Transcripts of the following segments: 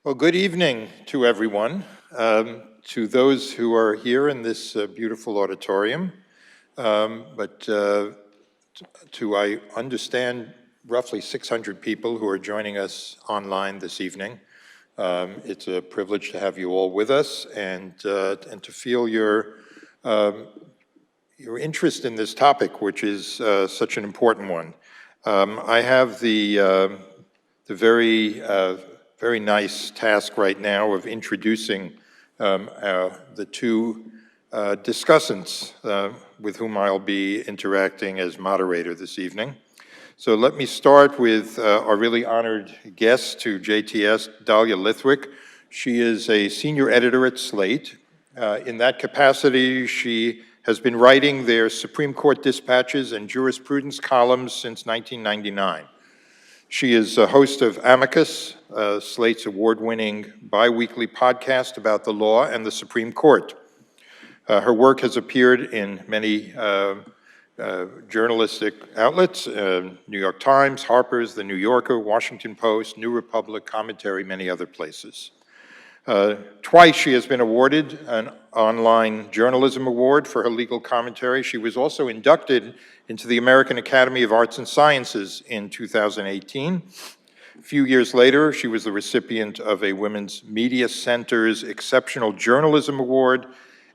Well, good evening to everyone, to those who are here in this beautiful auditorium, I understand, roughly 600 people who are joining us online this evening. It's a privilege to have you all with us and to feel your interest in this topic, which is such an important one. I have the very nice task right now of introducing the two discussants with whom I'll be interacting as moderator this evening. So let me start with our really honored guest to JTS, Dahlia Lithwick. She is a senior editor at Slate. In that capacity, she has been writing their Supreme Court dispatches and jurisprudence columns since 1999. She is a host of Amicus, Slate's award-winning bi-weekly podcast about the law and the Supreme Court. Her work has appeared in many journalistic outlets, New York Times, Harper's, The New Yorker, Washington Post, New Republic, Commentary, many other places. Twice she has been awarded an online journalism award for her legal commentary. She was also inducted into the American Academy of Arts and Sciences in 2018. A few years later, she was the recipient of a Women's Media Center's Exceptional Journalism Award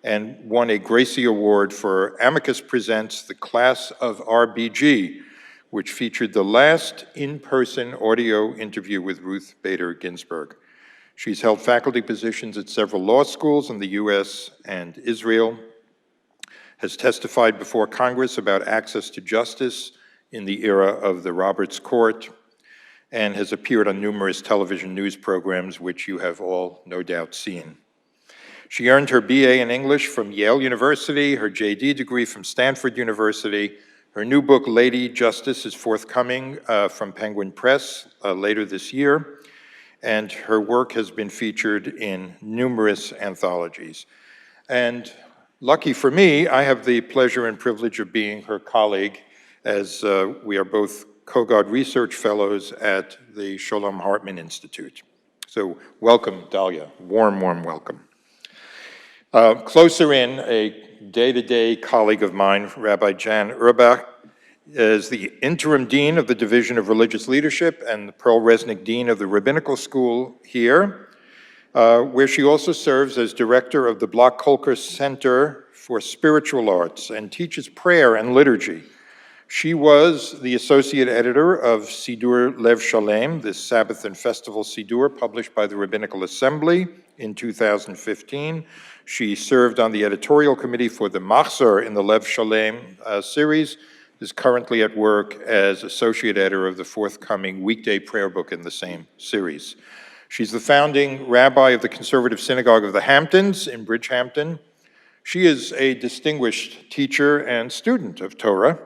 and won a Gracie Award for Amicus Presents The Class of RBG, which featured the last in-person audio interview with Ruth Bader Ginsburg. She's held faculty positions at several law schools in the US and Israel, has testified before Congress about access to justice in the era of the Roberts Court, and has appeared on numerous television news programs, which you have all no doubt seen. She earned her BA in English from Yale University, her JD degree from Stanford University. Her new book, Lady Justice, is forthcoming from Penguin Press later this year, and her work has been featured in numerous anthologies. And lucky for me, I have the pleasure and privilege of being her colleague, as we are both Kogod Research Fellows at the Sholem Hartman Institute. So welcome, Dahlia. Warm, warm welcome. Closer in, a day-to-day colleague of mine, Rabbi Jan Uhrbach, is the interim dean of the Division of Religious Leadership and the Pearl Resnick Dean of the Rabbinical School here, where she also serves as director of the Block Kolker Center for Spiritual Arts and teaches prayer and liturgy. She was the associate editor of Sidur Lev Shalem, this Sabbath and Festival Sidur, published by the Rabbinical Assembly in 2015. She served on the editorial committee for the Machzor in the Lev Shalem series, is currently at work as associate editor of the forthcoming weekday prayer book in the same series. She's the founding rabbi of the Conservative Synagogue of the Hamptons in Bridgehampton. She is a distinguished teacher and student of Torah,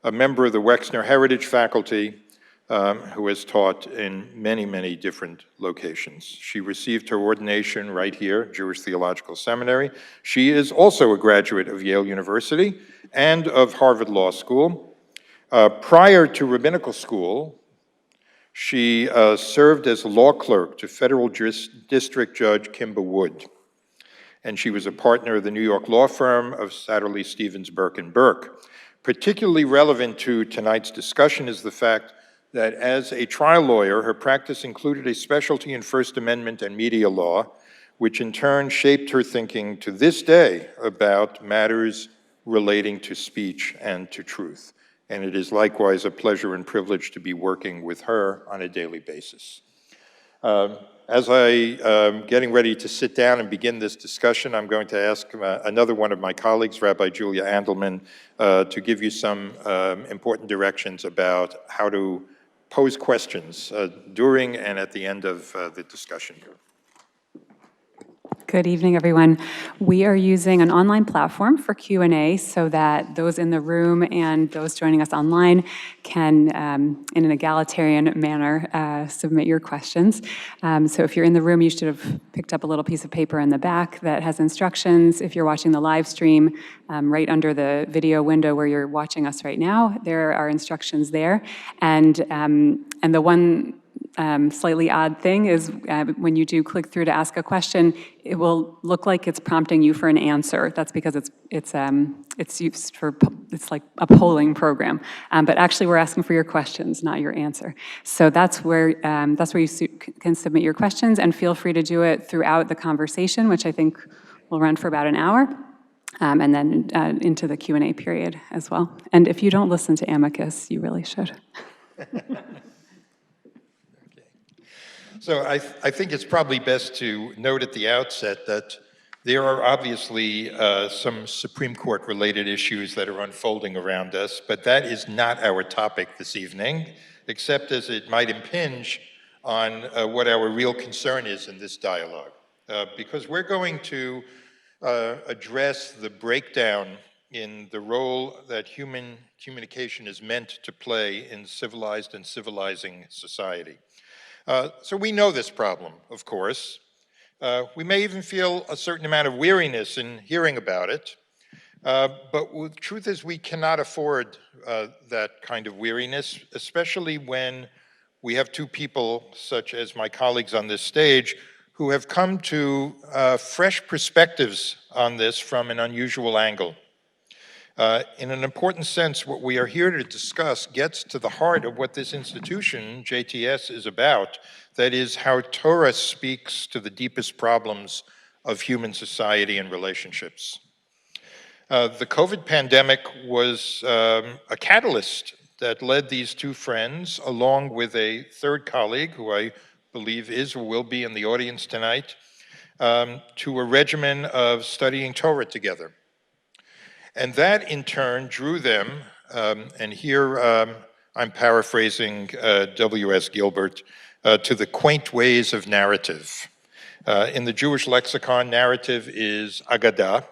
a member of the Wexner Heritage Faculty, who has taught in many, many different locations. She received her ordination right here, Jewish Theological Seminary. She is also a graduate of Yale University and of Harvard Law School. Prior to rabbinical school, she served as a law clerk to federal district judge Kimba Wood, and she was a partner of the New York law firm of Satterley, Stevens, Burke & Burke. Particularly relevant to tonight's discussion is the fact that as a trial lawyer, her practice included a specialty in First Amendment and media law, which in turn shaped her thinking to this day about matters relating to speech and to truth. And it is likewise a pleasure and privilege to be working with her on a daily basis. As I'm getting ready to sit down and begin this discussion, I'm going to ask another one of my colleagues, Rabbi Julia Andelman, to give you some important directions about how to pose questions during and at the end of the discussion here. Good evening, everyone. We are using an online platform for Q&A so that those in the room and those joining us online can, in an egalitarian manner, submit your questions. So if you're in the room, you should have picked up a little piece of paper in the back that has instructions. If you're watching the live stream, right under the video window where you're watching us right now, there are instructions there. And the one slightly odd thing is when you do click through to ask a question, it will look like it's prompting you for an answer. That's because it's used for, it's like a polling program. But actually, we're asking for your questions, not your answer. So that's where you can submit your questions, and feel free to do it throughout the conversation, which I think will run for about an hour. And then into the Q&A period as well. And if you don't listen to Amicus, you really should. So I think it's probably best to note at the outset that there are obviously some Supreme Court-related issues that are unfolding around us, but that is not our topic this evening, except as it might impinge on what our real concern is in this dialogue. Because we're going to address the breakdown in the role that human communication is meant to play in civilized and civilizing society. So we know this problem, of course. We may even feel a certain amount of weariness in hearing about it, but the truth is we cannot afford that kind of weariness, especially when we have two people, such as my colleagues on this stage, who have come to fresh perspectives on this from an unusual angle. In an important sense, what we are here to discuss gets to the heart of what this institution, JTS, is about. That is how Torah speaks to the deepest problems of human society and relationships. The COVID pandemic was a catalyst that led these two friends, along with a third colleague, who I believe is or will be in the audience tonight, to a regimen of studying Torah together. And that, in turn, drew them, and here I'm paraphrasing W.S. Gilbert, to the quaint ways of narrative. In the Jewish lexicon, narrative is agadah,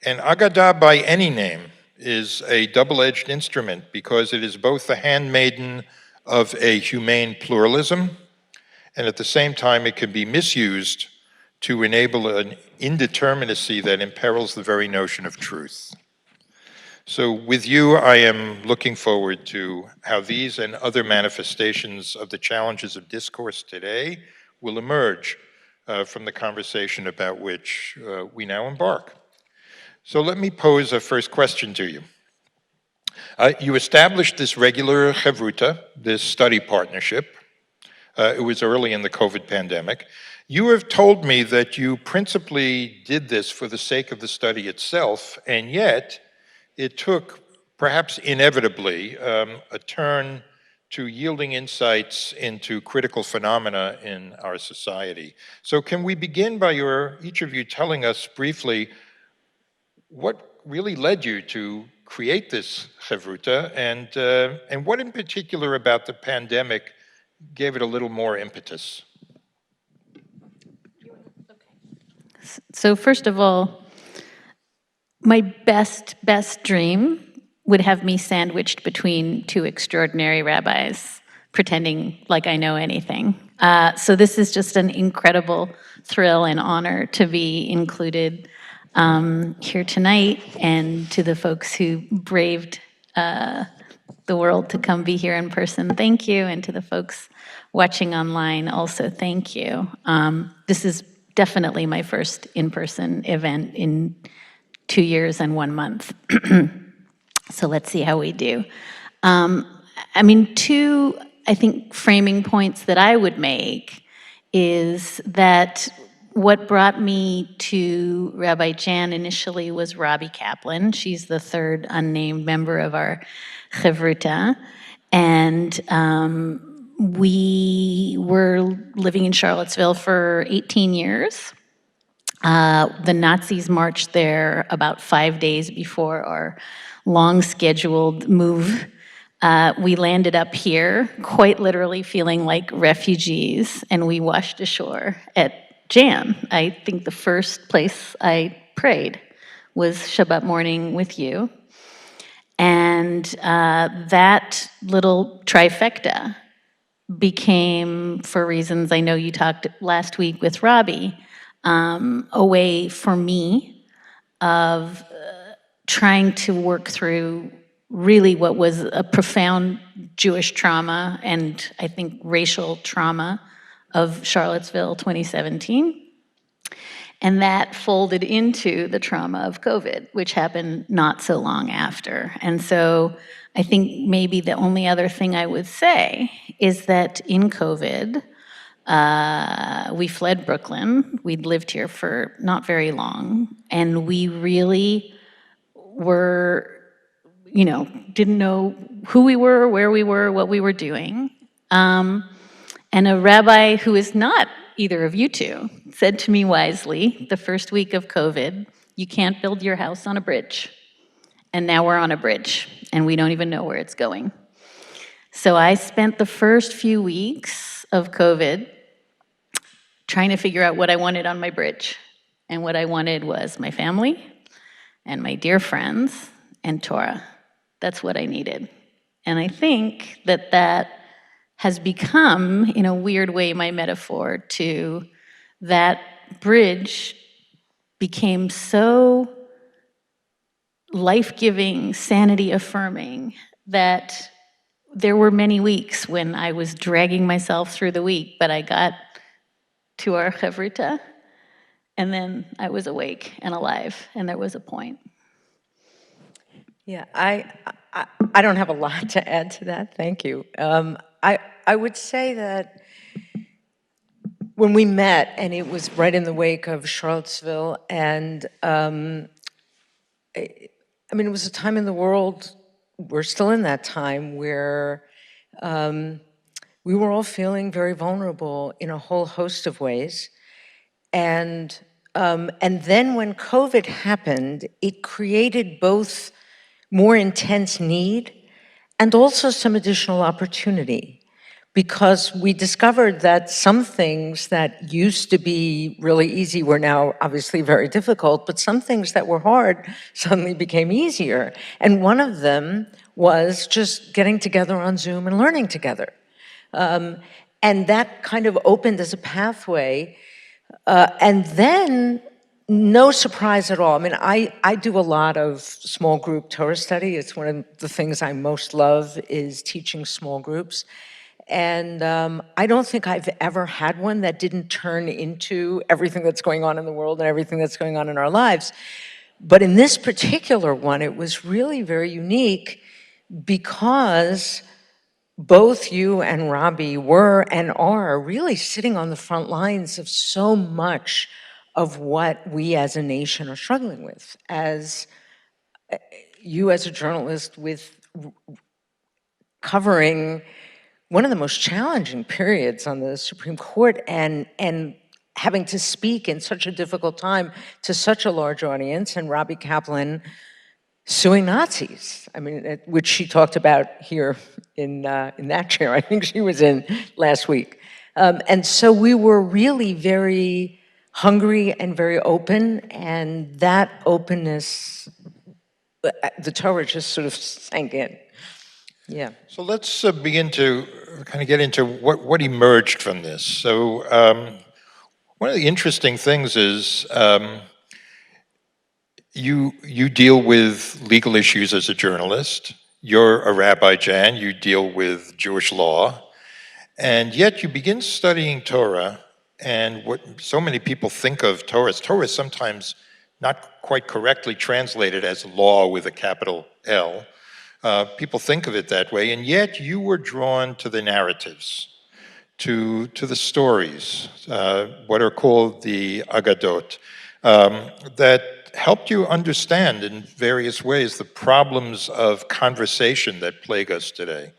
and agadah by any name is a double-edged instrument because it is both the handmaiden of a humane pluralism, and at the same time it can be misused to enable an indeterminacy that imperils the very notion of truth. So with you, I am looking forward to how these and other manifestations of the challenges of discourse today will emerge from the conversation about which we now embark. So let me pose a first question to you. You established this regular chavruta, this study partnership. It was early in the COVID pandemic. You have told me that you principally did this for the sake of the study itself, and yet it took, perhaps inevitably, a turn to yielding insights into critical phenomena in our society. So can we begin by each of you telling us briefly what really led you to create this chavruta, and what in particular about the pandemic gave it a little more impetus? So first of all, my best dream would have me sandwiched between two extraordinary rabbis, pretending like I know anything. So this is just an incredible thrill and honor to be included here tonight, and to the folks who braved the world to come be here in person, thank you, and to the folks watching online, also thank you. This is definitely my first in-person event in 2 years and 1 month. So let's see how we do. I mean, two, I think, framing points that I would make is that what brought me to Rabbi Jan initially was Rabbi Kaplan. She's the third unnamed member of our chavruta. And we were living in Charlottesville for 18 years. The Nazis marched there about 5 days before our long scheduled move. We landed up here, quite literally feeling like refugees, and we washed ashore at Jan. I think the first place I prayed was Shabbat morning with you. And that little trifecta became, for reasons I know you talked last week with Rabbi, a way for me of trying to work through really what was a profound Jewish trauma and I think racial trauma of Charlottesville 2017. And that folded into the trauma of COVID, which happened not so long after. And so I think maybe the only other thing I would say is that in COVID, we fled Brooklyn. We'd lived here for not very long, and we really were, didn't know who we were, where we were, what we were doing. And a rabbi who is not either of you two said to me wisely, the first week of COVID, you can't build your house on a bridge. And now we're on a bridge, and we don't even know where it's going. So I spent the first few weeks of COVID trying to figure out what I wanted on my bridge. And what I wanted was my family and my dear friends and Torah. That's what I needed. And I think that that has become, in a weird way, my metaphor to that bridge became so life-giving, sanity-affirming that there were many weeks when I was dragging myself through the week, but I got to our chevrita, and then I was awake and alive, and there was a point. Yeah, I don't have a lot to add to that. Thank you. I would say that when we met, and it was right in the wake of Charlottesville, and it was a time in the world, we're still in that time, where we were all feeling very vulnerable in a whole host of ways. And then when COVID happened, it created both more intense need and also some additional opportunity, because we discovered that some things that used to be really easy were now obviously very difficult, but some things that were hard suddenly became easier. And one of them was just getting together on Zoom and learning together. And that kind of opened as a pathway. And then, no surprise at all. I do a lot of small group Torah study. It's one of the things I most love is teaching small groups. And I don't think I've ever had one that didn't turn into everything that's going on in the world and everything that's going on in our lives. But in this particular one, it was really very unique because both you and Rabbi were and are really sitting on the front lines of so much of what we as a nation are struggling with. As you as a journalist with covering one of the most challenging periods on the Supreme Court and having to speak in such a difficult time to such a large audience, and Rabbi Kaplan suing Nazis, which she talked about here in that chair I think she was in last week. And so we were really very hungry and very open, and that openness, the Torah just sort of sank in. Yeah. So let's begin to kind of get into what emerged from this. So one of the interesting things is you deal with legal issues as a journalist. You're a Rabbi Jan, you deal with Jewish law, and yet you begin studying Torah, and what so many people think of Torah is sometimes not quite correctly translated as law with a capital L. People think of it that way, and yet you were drawn to the narratives, to the stories, what are called the Agadot, that helped you understand in various ways the problems of conversation that plague us today.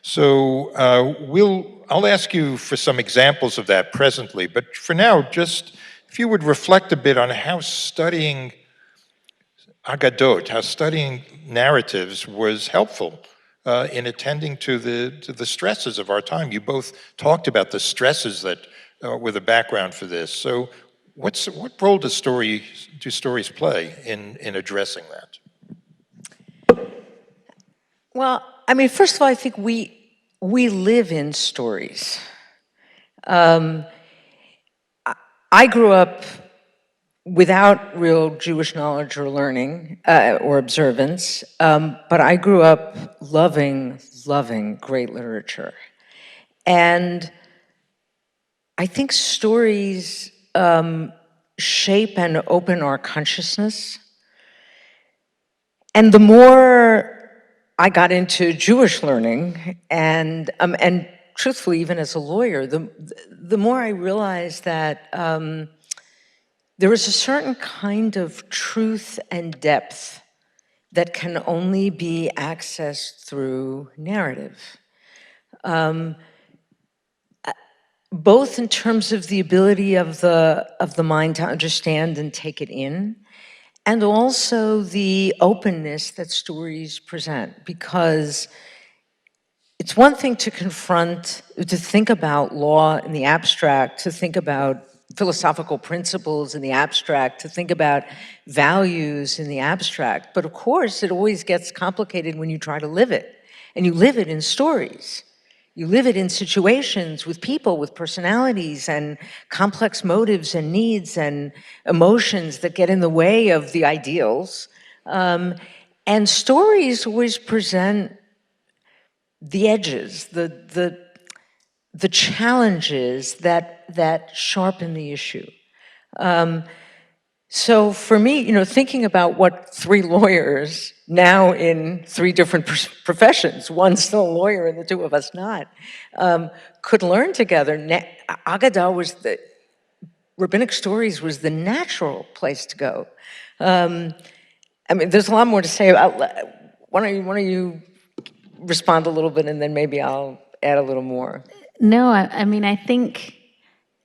So I'll ask you for some examples of that presently, but for now, just if you would reflect a bit on how studying Agadot, how studying narratives was helpful in attending to the stresses of our time. You both talked about the stresses that were the background for this. So what role do stories play in addressing that? Well, first of all, I think we live in stories. I grew up without real Jewish knowledge or learning or observance, but I grew up loving great literature. And I think stories shape and open our consciousness. And the more I got into Jewish learning, and truthfully, even as a lawyer, the more I realized that there is a certain kind of truth and depth that can only be accessed through narrative. Both in terms of the ability of the mind to understand and take it in, and also the openness that stories present. Because it's one thing to think about law in the abstract, to think about philosophical principles in the abstract, to think about values in the abstract. But of course, it always gets complicated when you try to live it. And you live it in stories. You live it in situations with people, with personalities and complex motives and needs and emotions that get in the way of the ideals. And stories always present the edges, the challenges that sharpen the issue. So for me, thinking about what three lawyers, now in three different professions, one still a lawyer and the two of us not, could learn together. Agadah rabbinic stories was the natural place to go. I mean, there's a lot more to say. Why don't you respond a little bit, and then maybe I'll add a little more. No, I mean, I think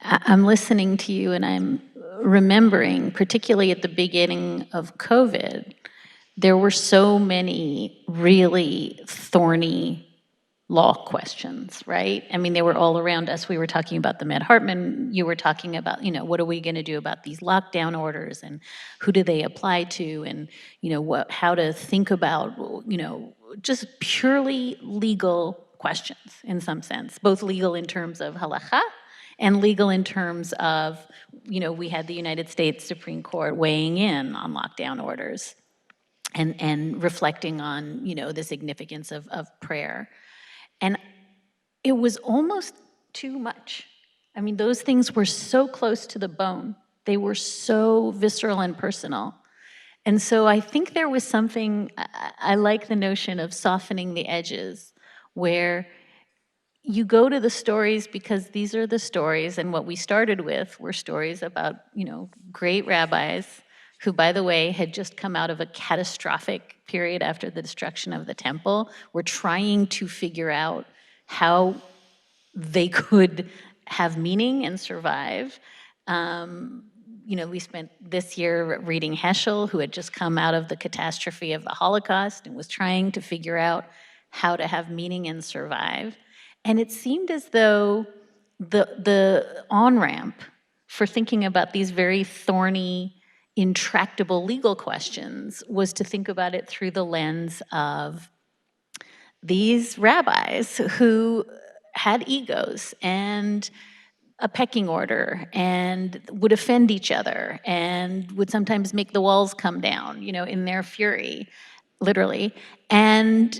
I'm listening to you and I'm remembering, particularly at the beginning of COVID, there were so many really thorny law questions, right? I mean, they were all around us. We were talking about the Med Hartman. You were talking about, what are we going to do about these lockdown orders and who do they apply to, and, how to think about, just purely legal questions in some sense, both legal in terms of halakha and legal in terms of, we had the United States Supreme Court weighing in on lockdown orders and reflecting on, the significance of prayer. And it was almost too much. I mean, those things were so close to the bone. They were so visceral and personal. And so I think there was something, I like the notion of softening the edges, where you go to the stories because these are the stories, and what we started with were stories about, great rabbis who, by the way, had just come out of a catastrophic period after the destruction of the temple, were trying to figure out how they could have meaning and survive. We spent this year reading Heschel, who had just come out of the catastrophe of the Holocaust and was trying to figure out how to have meaning and survive. And it seemed as though the on-ramp for thinking about these very thorny, intractable legal questions was to think about it through the lens of these rabbis who had egos and a pecking order and would offend each other and would sometimes make the walls come down, in their fury, literally. And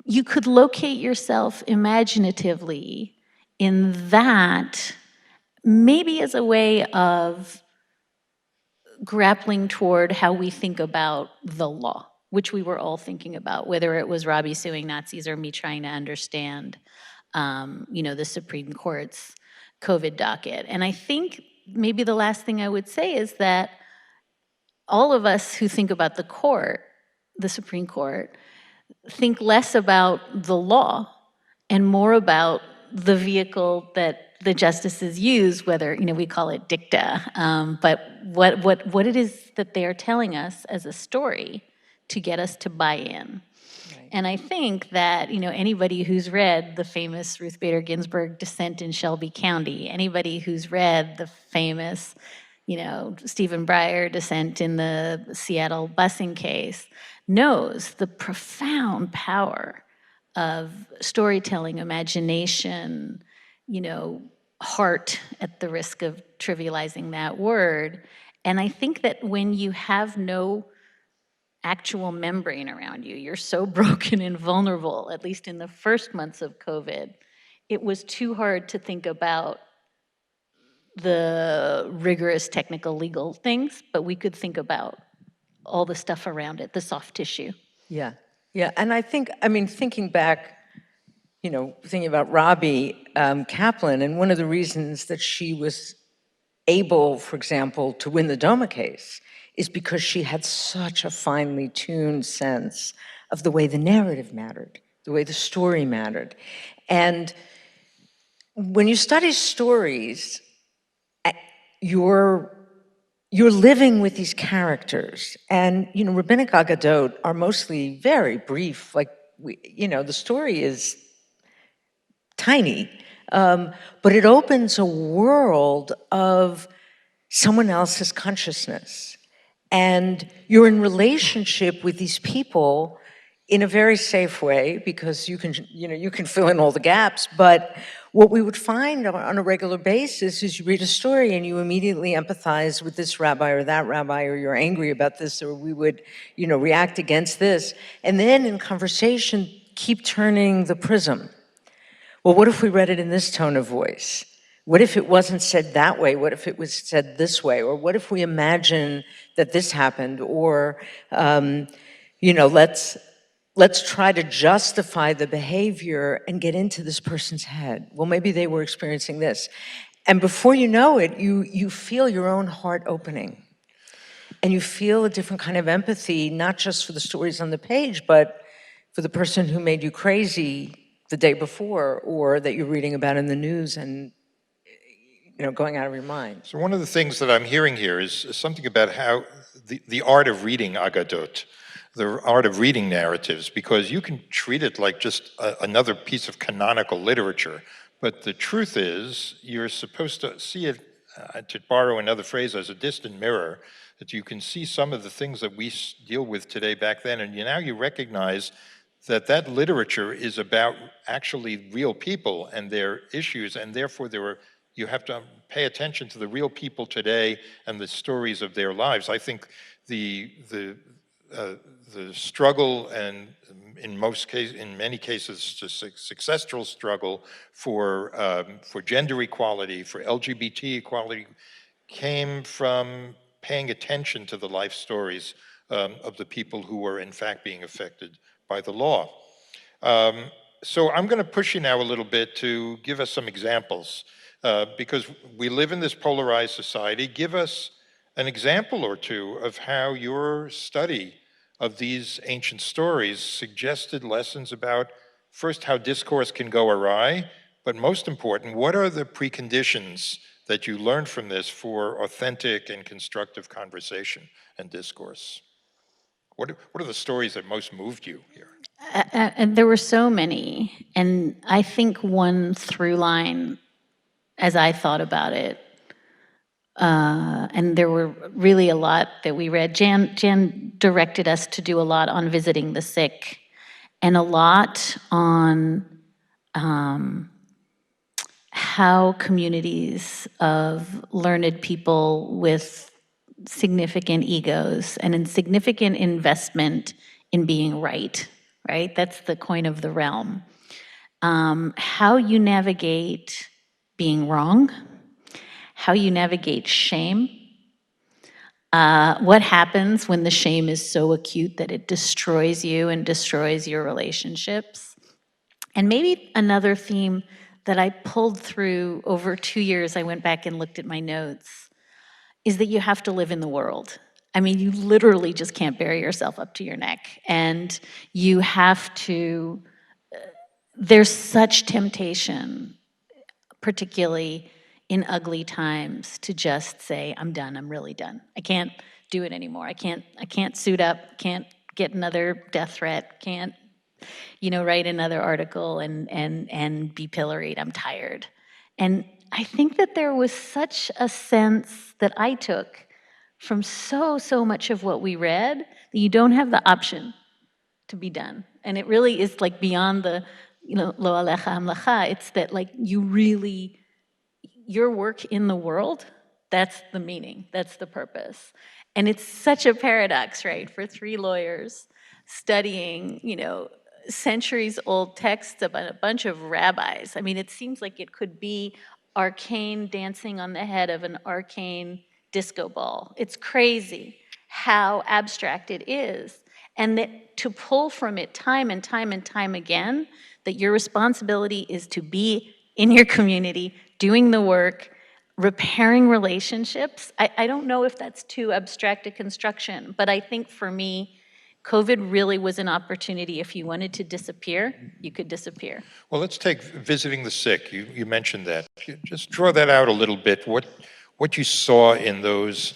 you could locate yourself imaginatively in that, maybe as a way of grappling toward how we think about the law, which we were all thinking about, whether it was Rabbi suing Nazis or me trying to understand, the Supreme Court's COVID docket. And I think maybe the last thing I would say is that all of us who think about the court, the Supreme Court, think less about the law and more about the vehicle that the justices use, whether, we call it dicta, but what it is that they are telling us as a story to get us to buy in. Right. And I think that, anybody who's read the famous Ruth Bader Ginsburg dissent in Shelby County, anybody who's read the famous, Stephen Breyer dissent in the Seattle busing case, knows the profound power of storytelling, imagination, heart, at the risk of trivializing that word, And I think that when you have no actual membrane around you, you're so broken and vulnerable, at least in the first months of COVID, it was too hard to think about the rigorous technical legal things, but we could think about all the stuff around it, the soft tissue. Yeah, yeah, and I mean, thinking back, thinking about Rabbi Kaplan, and one of the reasons that she was able, for example, to win the Doma case is because she had such a finely tuned sense of the way the narrative mattered, the way the story mattered. And when you study stories, you're living with these characters. And, rabbinic agadot are mostly very brief. Like, the story is tiny, but it opens a world of someone else's consciousness. And you're in relationship with these people in a very safe way, because you can fill in all the gaps. But what we would find on a regular basis is you read a story and you immediately empathize with this rabbi or that rabbi, or you're angry about this, or we would, react against this. And then in conversation, keep turning the prism. Well, what if we read it in this tone of voice? What if it wasn't said that way? What if it was said this way? Or what if we imagine that this happened? Or, let's try to justify the behavior and get into this person's head. Well, maybe they were experiencing this. And before you know it, you feel your own heart opening. And you feel a different kind of empathy, not just for the stories on the page, but for the person who made you crazy the day before, or that you're reading about in the news and going out of your mind. So one of the things that I'm hearing here is something about how the art of reading agadot, the art of reading narratives, because you can treat it like just another piece of canonical literature, but the truth is you're supposed to see it, to borrow another phrase, as a distant mirror, that you can see some of the things that we deal with today back then, and now you recognize that literature is about actually real people and their issues, and therefore you have to pay attention to the real people today and the stories of their lives. I think the struggle, and in many cases, the successful struggle for gender equality, for LGBT equality, came from paying attention to the life stories of the people who were in fact being affected by the law. So I'm going to push you now a little bit to give us some examples, because we live in this polarized society. Give us an example or two of how your study of these ancient stories suggested lessons about, first, how discourse can go awry, but most important, what are the preconditions that you learned from this for authentic and constructive conversation and discourse? What are the stories that most moved you here? And there were so many. And I think one through line, as I thought about it, and there were really a lot that we read. Jan directed us to do a lot on visiting the sick, and a lot on how communities of learned people with significant egos and a significant investment in being right? That's the coin of the realm. How you navigate being wrong, how you navigate shame, what happens when the shame is so acute that it destroys you and destroys your relationships. And maybe another theme that I pulled through over 2 years, I went back and looked at my notes, is that you have to live in the world. I mean, you literally just can't bury yourself up to your neck. And you have to, there's such temptation, particularly in ugly times, to just say, I'm done, I'm really done. I can't do it anymore. I can't suit up, can't get another death threat, can't, write another article and be pilloried. I'm tired. And I think that there was such a sense that I took from so much of what we read, that you don't have the option to be done. And it really is like beyond the, lo alecha hamlacha. It's that like you really, your work in the world, That's the meaning, that's the purpose. And it's such a paradox, right, for three lawyers studying, centuries-old texts about a bunch of rabbis. I mean, it seems like it could be arcane dancing on the head of an arcane disco ball. It's crazy how abstract it is. And that to pull from it time and time and time again, that your responsibility is to be in your community, doing the work, repairing relationships. I don't know if that's too abstract a construction, but I think for me, COVID really was an opportunity. If you wanted to disappear, you could disappear. Well, let's take visiting the sick. You mentioned that. Just draw that out a little bit. What you saw in those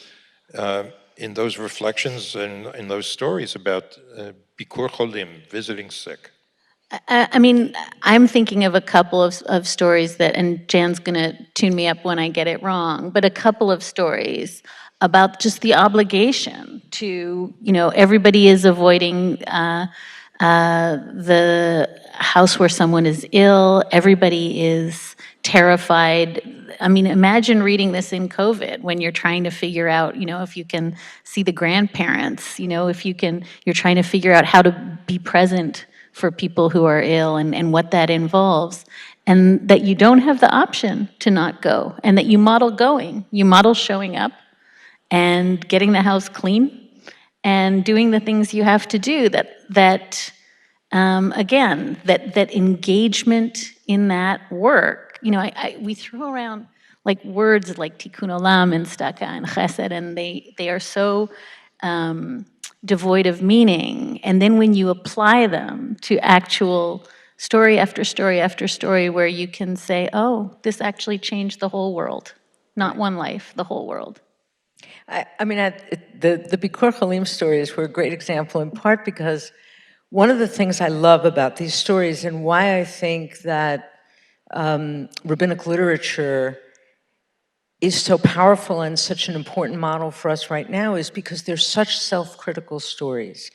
reflections and in those stories about Bikur Cholim, visiting sick. I mean, I'm thinking of a couple of stories that, and Jan's going to tune me up when I get it wrong, but a couple of stories about just the obligation to, everybody is avoiding the house where someone is ill, everybody is terrified. I mean, imagine reading this in COVID when you're trying to figure out, if you can see the grandparents, if you're trying to figure out how to be present for people who are ill and what that involves. And that you don't have the option to not go, and that you model going, you model showing up and getting the house clean and doing the things you have to do that engagement in that work. We throw around like words like tikkun olam and staka and chesed, and they are so devoid of meaning. And then when you apply them to actual story after story after story where you can say, oh, this actually changed the whole world, not one life, the whole world. I mean, the Bikur Cholim stories were a great example, in part because one of the things I love about these stories and why I think that rabbinic literature is so powerful and such an important model for us right now is because they're such self-critical stories.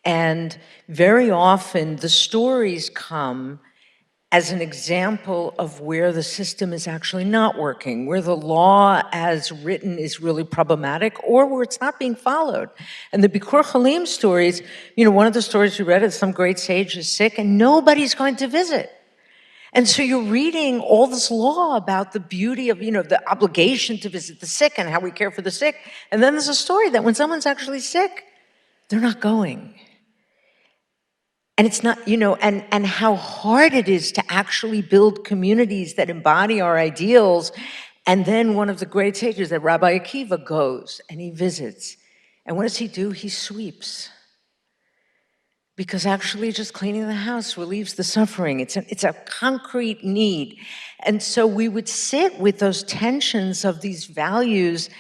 And very often the stories come as an example of where the system is actually not working, where the law as written is really problematic, or where it's not being followed. And the Bikur Cholim stories, one of the stories we read is some great sage is sick and nobody's going to visit. And so you're reading all this law about the beauty of, the obligation to visit the sick and how we care for the sick. And then there's a story that when someone's actually sick, they're not going. And it's not, and how hard it is to actually build communities that embody our ideals. And then one of the great sages, that Rabbi Akiva, goes and he visits. And what does he do? He sweeps. Because actually just cleaning the house relieves the suffering. It's a concrete need. And so we would sit with those tensions of these values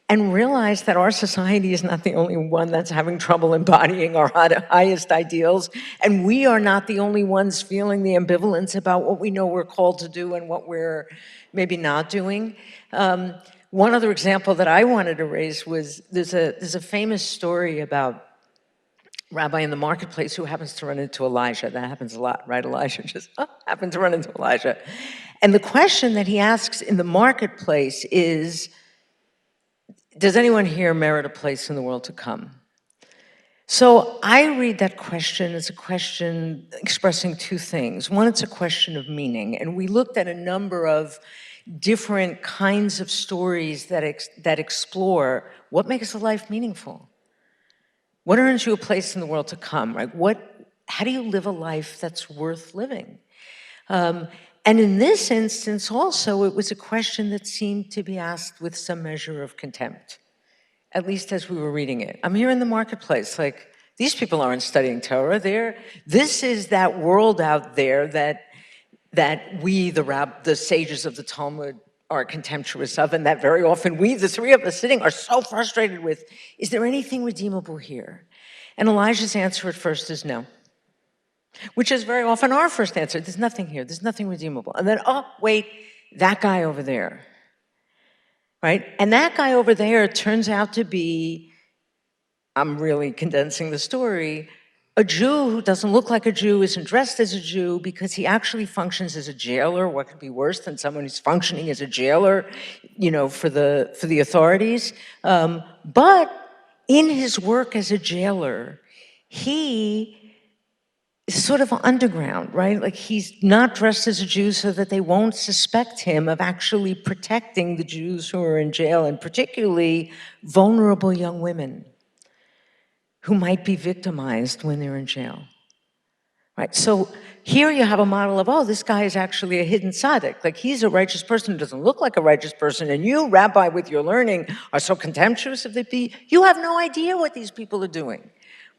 and realize that our society is not the only one that's having trouble embodying our highest ideals, and we are not the only ones feeling the ambivalence about what we know we're called to do and what we're maybe not doing. One other example that I wanted to raise was there's a famous story about Rabbi in the marketplace who happens to run into Elijah. That happens a lot, right? Elijah just happened to run into Elijah. And the question that he asks in the marketplace is, does anyone here merit a place in the world to come? So I read that question as a question expressing two things. One, it's a question of meaning. And we looked at a number of different kinds of stories that explore what makes a life meaningful. What earns you a place in the world to come, right? How do you live a life that's worth living? And in this instance also, it was a question that seemed to be asked with some measure of contempt, at least as we were reading it. I'm here in the marketplace, like, these people aren't studying Torah. This is that world out there that we, the sages of the Talmud, are contemptuous of, and that very often we, the three of us sitting, are so frustrated with. Is there anything redeemable here? And Elijah's answer at first is no. Which is very often our first answer. There's nothing here. There's nothing redeemable. And then, oh, wait, that guy over there, right? And that guy over there turns out to be, I'm really condensing the story, a Jew who doesn't look like a Jew isn't dressed as a Jew because he actually functions as a jailer. What could be worse than someone who's functioning as a jailer, for the authorities? But in his work as a jailer, he is sort of underground, right? Like he's not dressed as a Jew so that they won't suspect him of actually protecting the Jews who are in jail, and particularly vulnerable young women who might be victimized when they're in jail. Right, so here you have a model of, oh, this guy is actually a hidden tzaddik. Like he's a righteous person who doesn't look like a righteous person, and you, Rabbi, with your learning, are so contemptuous of the people. You have no idea what these people are doing,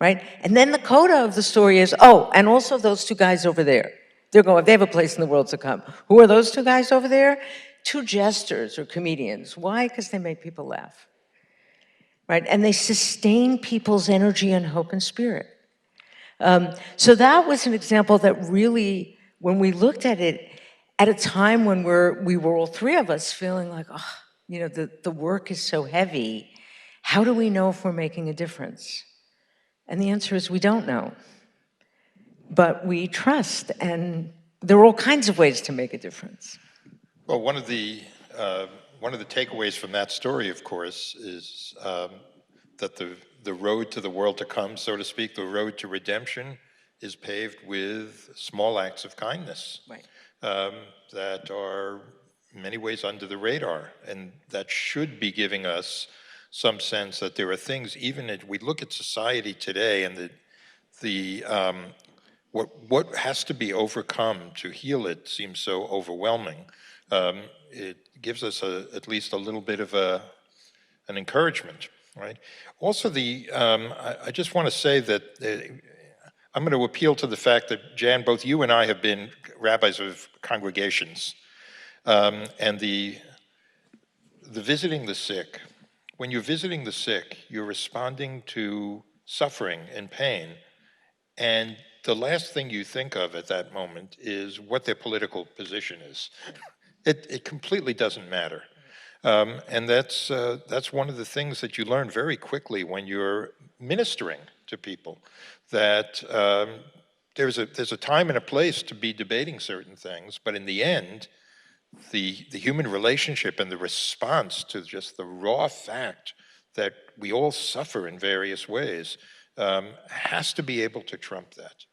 right? And then the coda of the story is, oh, and also those two guys over there. They have a place in the world to come. Who are those two guys over there? Two jesters or comedians. Why? Because they make people laugh, right? And they sustain people's energy and hope and spirit. So that was an example that really, when we looked at it at a time when we were all three of us feeling like, oh, the work is so heavy, how do we know if we're making a difference? And the answer is we don't know. But we trust, and there are all kinds of ways to make a difference. Well, one of the takeaways from that story, of course, is that the road to the world to come, so to speak, the road to redemption, is paved with small acts of kindness, right, that are in many ways under the radar, and that should be giving us some sense that there are things, even if we look at society today and what has to be overcome to heal it seems so overwhelming. It gives us at least a little bit of an encouragement. Right. Also, I just want to say that I'm going to appeal to the fact that, Jan, both you and I have been rabbis of congregations, and the visiting the sick. When you're visiting the sick, you're responding to suffering and pain, and the last thing you think of at that moment is what their political position is. It completely doesn't matter. And that's one of the things that you learn very quickly when you're ministering to people, that there's a time and a place to be debating certain things, but in the end, the human relationship and the response to just the raw fact that we all suffer in various ways has to be able to trump that.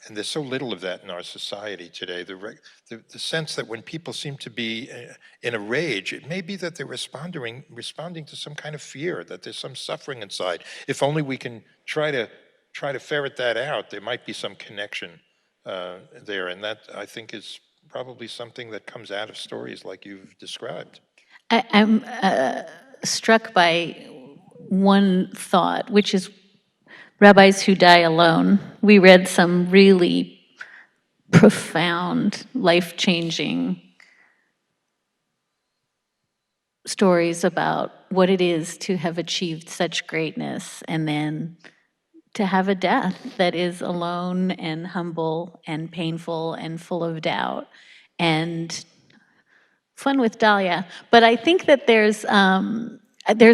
And there's so little of that in our society today. The sense that when people seem to be in a rage, it may be that they're responding to some kind of fear, that there's some suffering inside. If only we can try to ferret that out, there might be some connection there. And that, I think, is probably something that comes out of stories like you've described. I'm struck by one thought, which is rabbis who die alone. We read some really profound, life-changing stories about what it is to have achieved such greatness and then to have a death that is alone and humble and painful and full of doubt and fun with Dahlia. But I think that there's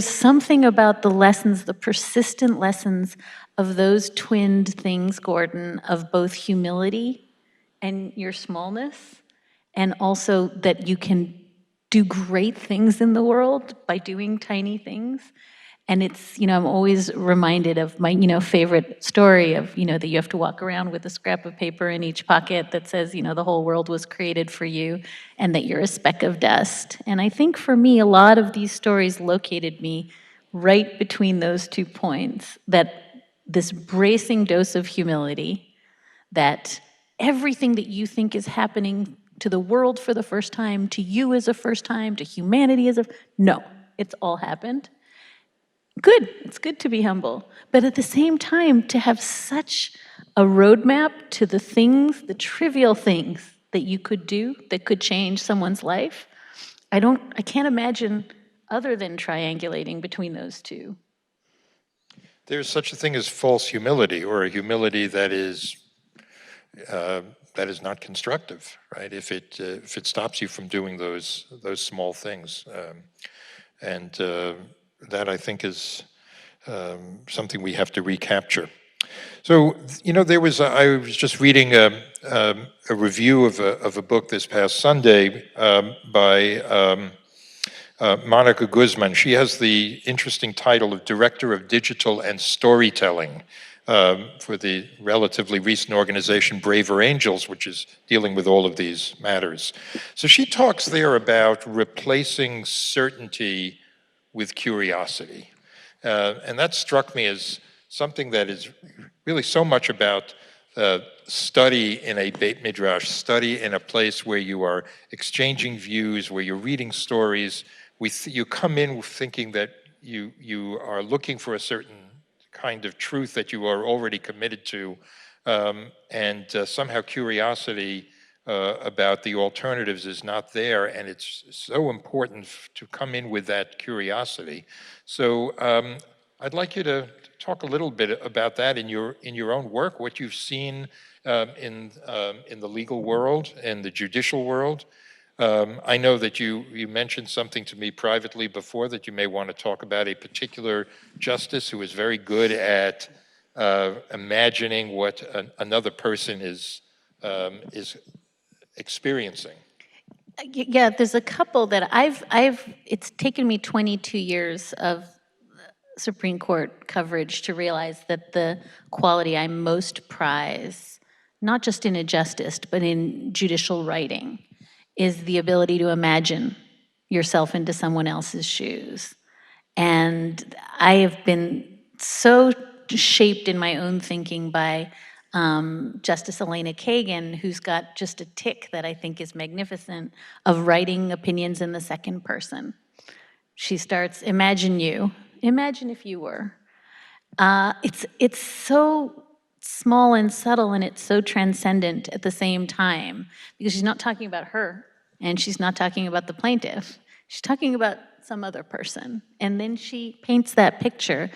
something about the lessons, the persistent lessons of those twinned things, Gordon, of both humility and your smallness, and also that you can do great things in the world by doing tiny things. And it's, I'm always reminded of my, favorite story of, that you have to walk around with a scrap of paper in each pocket that says, the whole world was created for you and that you're a speck of dust. And I think for me, a lot of these stories located me right between those 2 points, that this bracing dose of humility, that everything that you think is happening to the world for the first time, to you as a first time, to humanity no, it's all happened. Good, it's good to be humble, but at the same time, to have such a roadmap to the things, the trivial things that you could do that could change someone's life, I can't imagine other than triangulating between those two. There's such a thing as false humility, or a humility that is not constructive, right? If it stops you from doing those small things, and that, I think, is something we have to recapture. So, there was, I was just reading a review of a book this past Sunday by Monica Guzman. She has the interesting title of Director of Digital and Storytelling for the relatively recent organization Braver Angels, which is dealing with all of these matters. So she talks there about replacing certainty with curiosity. And that struck me as something that is really so much about study in a Beit Midrash, study in a place where you are exchanging views, where you're reading stories. You come in thinking that you are looking for a certain kind of truth that you are already committed to, and somehow curiosity about the alternatives is not there, and it's so important to come in with that curiosity. So I'd like you to talk a little bit about that in your own work, what you've seen in the legal world and the judicial world. I know that you mentioned something to me privately before that you may want to talk about a particular justice who is very good at imagining what another person is experiencing. Yeah, there's a couple that it's taken me 22 years of Supreme Court coverage to realize that the quality I most prize, not just in a justice, but in judicial writing, is the ability to imagine yourself into someone else's shoes. And I have been so shaped in my own thinking by Justice Elena Kagan, who's got just a tick that I think is magnificent of writing opinions in the second person. She starts, imagine if you were. It's so small and subtle, and it's so transcendent at the same time, because she's not talking about her, and she's not talking about the plaintiff. She's talking about some other person. And then she paints that picture.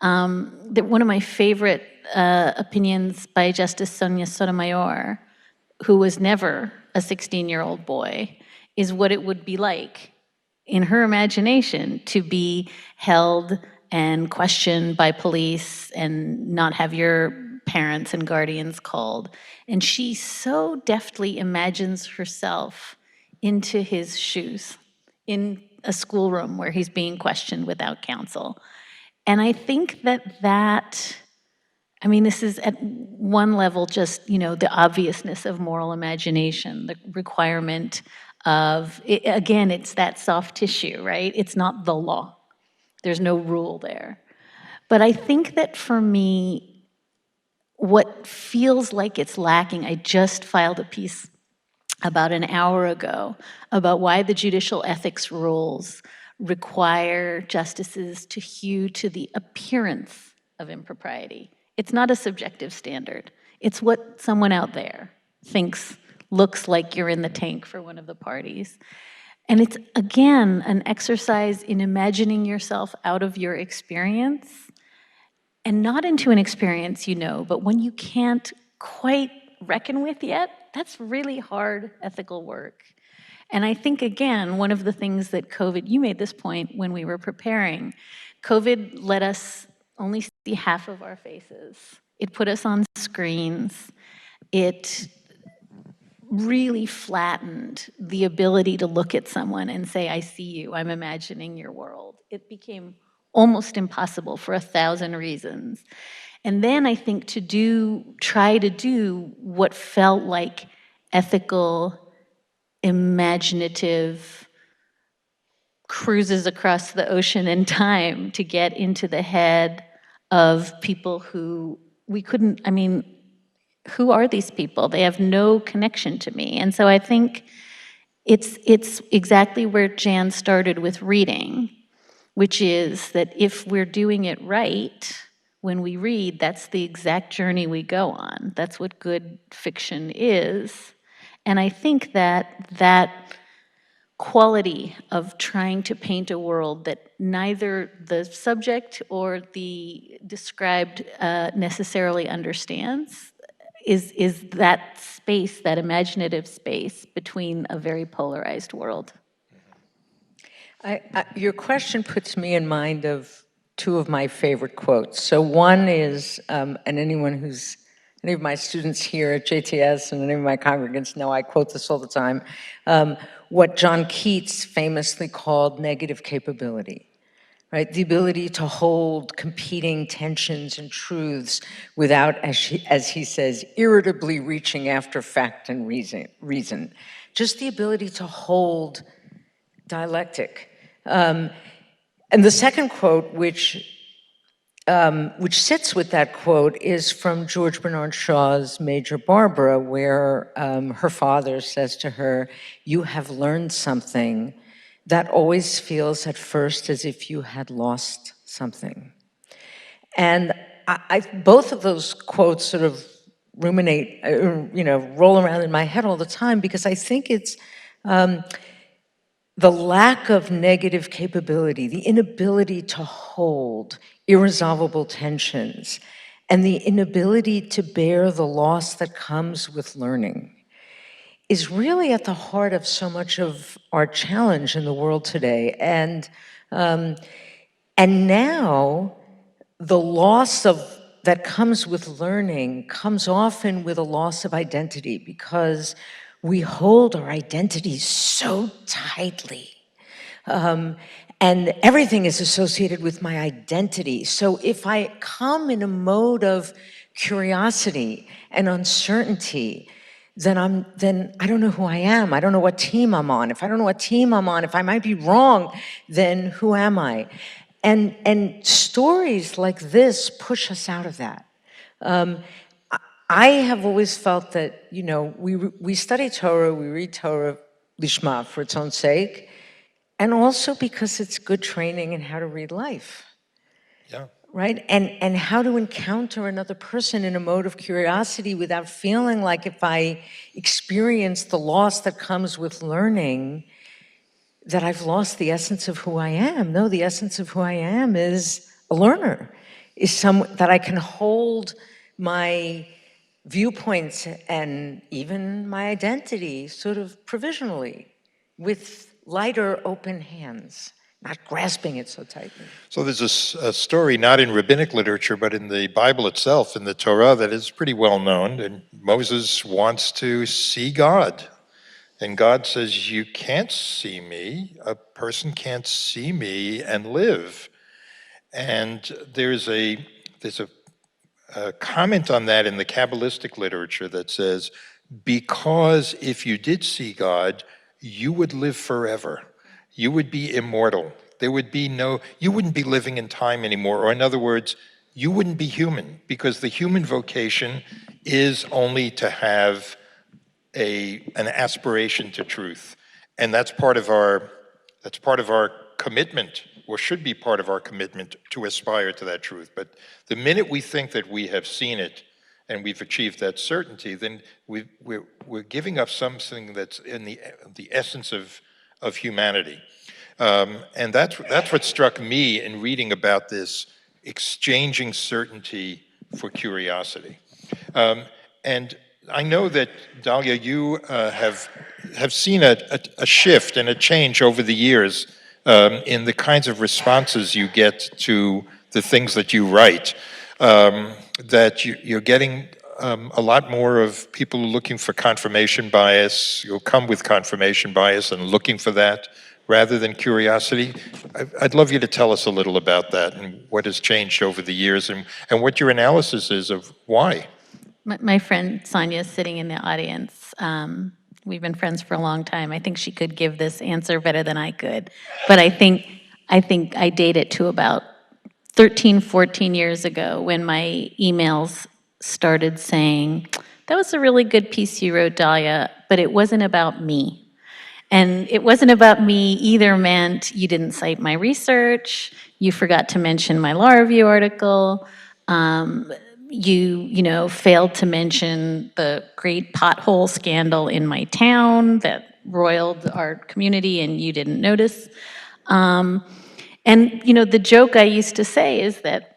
One of my favorite opinions by Justice Sonia Sotomayor, who was never a 16-year-old boy, is what it would be like in her imagination to be held and questioned by police and not have your parents and guardians called. And she so deftly imagines herself into his shoes in a schoolroom where he's being questioned without counsel. And I think this is at one level just, the obviousness of moral imagination, the requirement of, again, it's that soft tissue, right? It's not the law. There's no rule there. But I think that for me, what feels like it's lacking, I just filed a piece about an hour ago about why the judicial ethics rules require justices to hew to the appearance of impropriety. It's not a subjective standard. It's what someone out there thinks looks like you're in the tank for one of the parties. And it's, again, an exercise in imagining yourself out of your experience, and not into an experience but when you can't quite reckon with yet. That's really hard ethical work. And I think, again, one of the things that COVID, you made this point when we were preparing, COVID let us only see half of our faces. It put us on screens. It really flattened the ability to look at someone and say, I see you, I'm imagining your world. It became almost impossible for 1,000 reasons. And then I think try to do what felt like ethical, imaginative cruises across the ocean in time to get into the head of people who we couldn't, who are these people? They have no connection to me. And so I think it's exactly where Jan started with reading, which is that if we're doing it right, when we read, that's the exact journey we go on. That's what good fiction is. And I think that quality of trying to paint a world that neither the subject or the described necessarily understands is that space, that imaginative space between a very polarized world. Your question puts me in mind of two of my favorite quotes. So one is, and any of my students here at JTS and any of my congregants know I quote this all the time, what John Keats famously called negative capability, right? The ability to hold competing tensions and truths without, as he says, irritably reaching after fact and reason. Just the ability to hold dialectic. And the second quote, which sits with that quote, is from George Bernard Shaw's Major Barbara, where her father says to her, "You have learned something that always feels at first as if you had lost something." And both of those quotes sort of ruminate, roll around in my head all the time, because I think it's the lack of negative capability, the inability to hold irresolvable tensions, and the inability to bear the loss that comes with learning is really at the heart of so much of our challenge in the world today. And now the loss that comes with learning comes often with a loss of identity, because we hold our identities so tightly. And everything is associated with my identity. So if I come in a mode of curiosity and uncertainty, then I don't know who I am. I don't know what team I'm on. If I don't know what team I'm on, if I might be wrong, then who am I? And stories like this push us out of that. I have always felt that, we study Torah, we read Torah lishma, for its own sake, and also because it's good training in how to read life. Yeah. Right? And how to encounter another person in a mode of curiosity without feeling like, if I experience the loss that comes with learning, that I've lost the essence of who I am. No, the essence of who I am is a learner, is that I can hold my viewpoints and even my identity sort of provisionally with lighter, open hands, not grasping it so tightly. So there's a story, not in rabbinic literature, but in the Bible itself, in the Torah, that is pretty well known. And Moses wants to see God. And God says, you can't see me. A person can't see me and live. And there's a comment on that in the Kabbalistic literature that says, because if you did see God, you would live forever. You would be immortal. There would be you wouldn't be living in time anymore. Or in other words, you wouldn't be human, because the human vocation is only to have an aspiration to truth. And that's part of our commitment, or should be part of our commitment, to aspire to that truth. But the minute we think that we have seen it and we've achieved that certainty, then we're giving up something that's in the essence of humanity. And that's what struck me in reading about this, exchanging certainty for curiosity. And I know that, Dahlia, you have seen a shift and a change over the years in the kinds of responses you get to the things that you write, that you're getting a lot more of people looking for confirmation bias. You'll come with confirmation bias and looking for that rather than curiosity. I'd love you to tell us a little about that and what has changed over the years, and what your analysis is of why. My friend Sonia is sitting in the audience. We've been friends for a long time. I think she could give this answer better than I could. But I think I date it to about 13, 14 years ago when my emails started saying, that was a really good piece you wrote, Dahlia, but it wasn't about me. And it wasn't about me either meant you didn't cite my research, you forgot to mention my law review article, you failed to mention the great pothole scandal in my town that roiled our community and you didn't notice. And the joke I used to say is that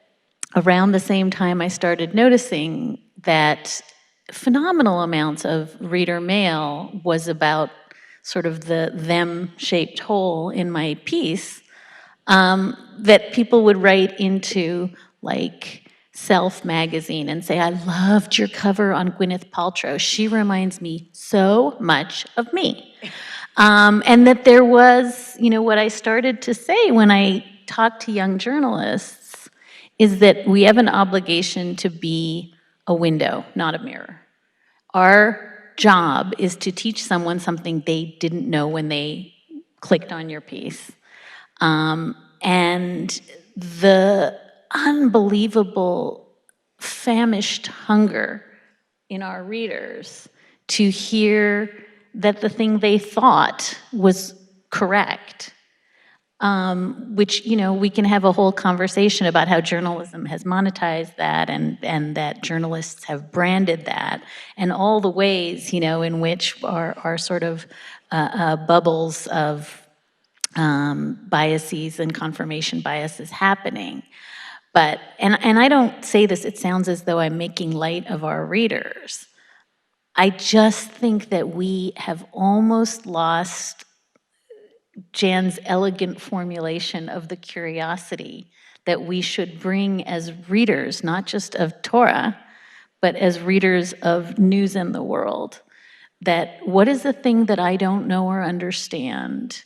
around the same time I started noticing that phenomenal amounts of reader mail was about sort of the them-shaped hole in my piece, that people would write into like Self magazine and say, I loved your cover on Gwyneth Paltrow. She reminds me so much of me. And that there was, what I started to say when I talked to young journalists is that we have an obligation to be a window, not a mirror. Our job is to teach someone something they didn't know when they clicked on your piece. And the unbelievable famished hunger in our readers to hear that the thing they thought was correct, which, we can have a whole conversation about how journalism has monetized that and that journalists have branded that, and all the ways, in which our sort of bubbles of biases and confirmation bias is happening. But, and I don't say this, it sounds as though I'm making light of our readers. I just think that we have almost lost Jan's elegant formulation of the curiosity that we should bring as readers, not just of Torah, but as readers of news in the world. That what is the thing that I don't know or understand,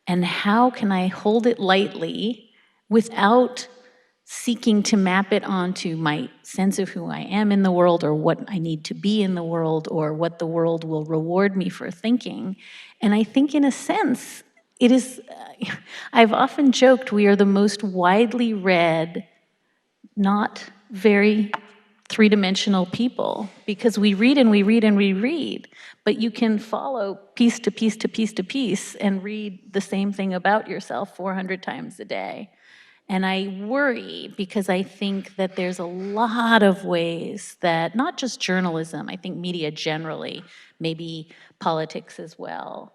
and how can I hold it lightly without seeking to map it onto my sense of who I am in the world, or what I need to be in the world, or what the world will reward me for thinking. And I think in a sense, it is, I've often joked, we are the most widely read, not very three-dimensional people, because we read and we read and we read, but you can follow piece to piece to piece to piece and read the same thing about yourself 400 times a day. And I worry because I think that there's a lot of ways that, not just journalism, I think media generally, maybe politics as well,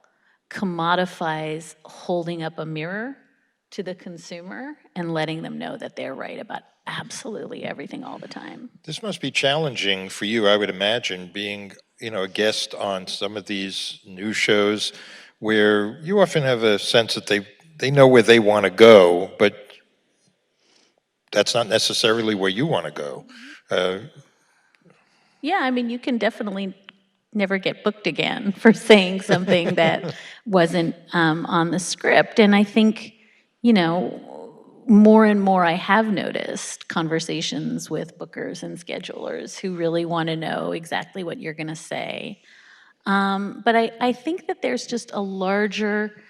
commodifies holding up a mirror to the consumer and letting them know that they're right about absolutely everything all the time. This must be challenging for you, I would imagine, being, a guest on some of these news shows where you often have a sense that they know where they want to go, but that's not necessarily where you want to go. Yeah, I mean, you can definitely never get booked again for saying something that wasn't on the script. And I think, more and more I have noticed conversations with bookers and schedulers who really want to know exactly what you're going to say. But I think that there's just a larger,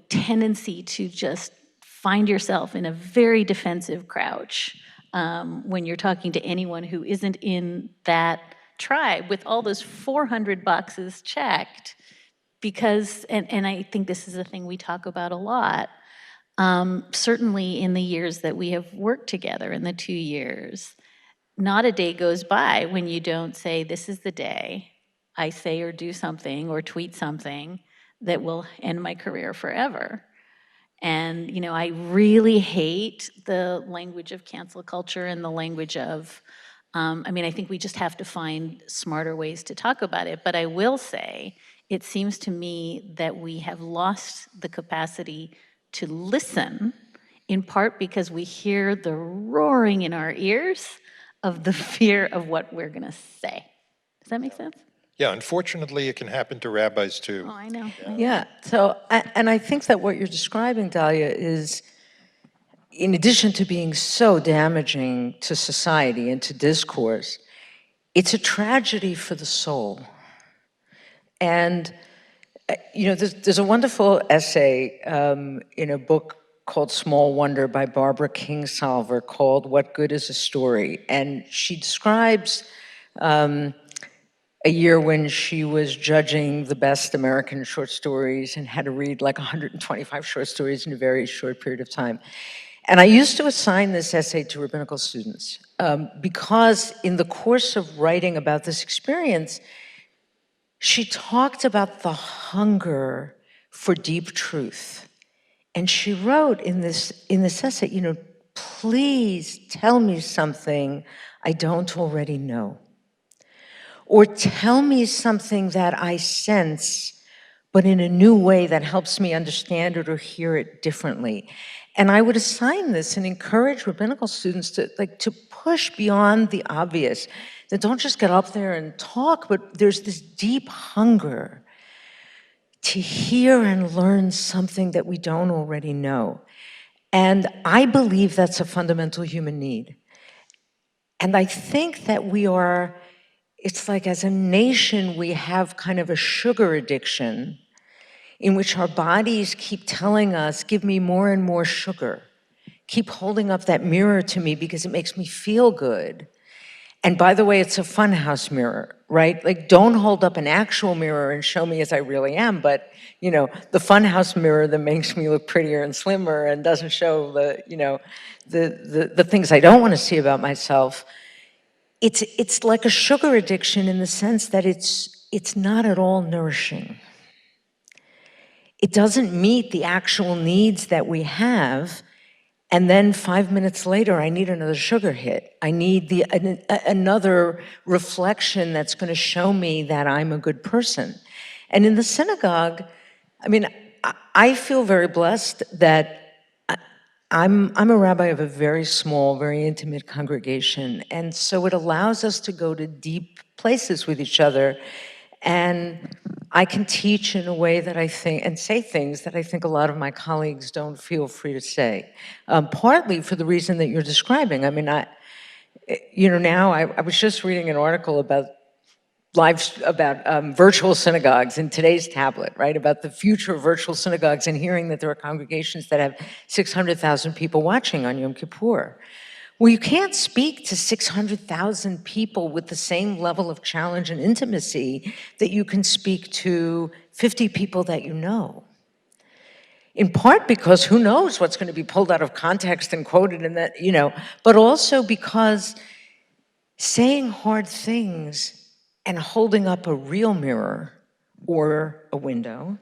tendency to just find yourself in a very defensive crouch when you're talking to anyone who isn't in that tribe with all those 400 boxes checked. Because, and I think this is a thing we talk about a lot, certainly in the years that we have worked together, in the 2 years, not a day goes by when you don't say, this is the day I say or do something or tweet something that will end my career forever. And, I really hate the language of cancel culture and the language of, I think we just have to find smarter ways to talk about it. But I will say, it seems to me that we have lost the capacity to listen, in part because we hear the roaring in our ears of the fear of what we're going to say. Does that make sense? Yeah, unfortunately, it can happen to rabbis too. Oh, I know. Yeah, so, and I think that what you're describing, Dahlia, is, in addition to being so damaging to society and to discourse, it's a tragedy for the soul. And, there's a wonderful essay in a book called Small Wonder by Barbara Kingsolver called What Good is a Story? And she describes a year when she was judging the best American short stories and had to read like 125 short stories in a very short period of time. And I used to assign this essay to rabbinical students because in the course of writing about this experience, she talked about the hunger for deep truth. And she wrote in this essay, please tell me something I don't already know. Or tell me something that I sense but in a new way that helps me understand it or hear it differently. And I would assign this and encourage rabbinical students to push beyond the obvious, that don't just get up there and talk, but there's this deep hunger to hear and learn something that we don't already know. And I believe that's a fundamental human need. And I think that it's like as a nation, we have kind of a sugar addiction in which our bodies keep telling us, give me more and more sugar. Keep holding up that mirror to me because it makes me feel good. And by the way, it's a funhouse mirror, right? Like, don't hold up an actual mirror and show me as I really am, but, the funhouse mirror that makes me look prettier and slimmer and doesn't show the things I don't want to see about myself. It's like a sugar addiction in the sense that it's not at all nourishing. It doesn't meet the actual needs that we have. And then 5 minutes later, I need another sugar hit. I need another reflection that's going to show me that I'm a good person. And in the synagogue, I feel very blessed that I'm a rabbi of a very small, very intimate congregation. And so it allows us to go to deep places with each other. And I can teach in a way that I think, and say things that I think a lot of my colleagues don't feel free to say. Partly for the reason that you're describing. Now I was just reading an article about virtual synagogues in today's tablet, right? About the future of virtual synagogues, and hearing that there are congregations that have 600,000 people watching on Yom Kippur. Well, you can't speak to 600,000 people with the same level of challenge and intimacy that you can speak to 50 people that you know. In part because who knows what's going to be pulled out of context and quoted in that, but also because saying hard things and holding up a real mirror or a window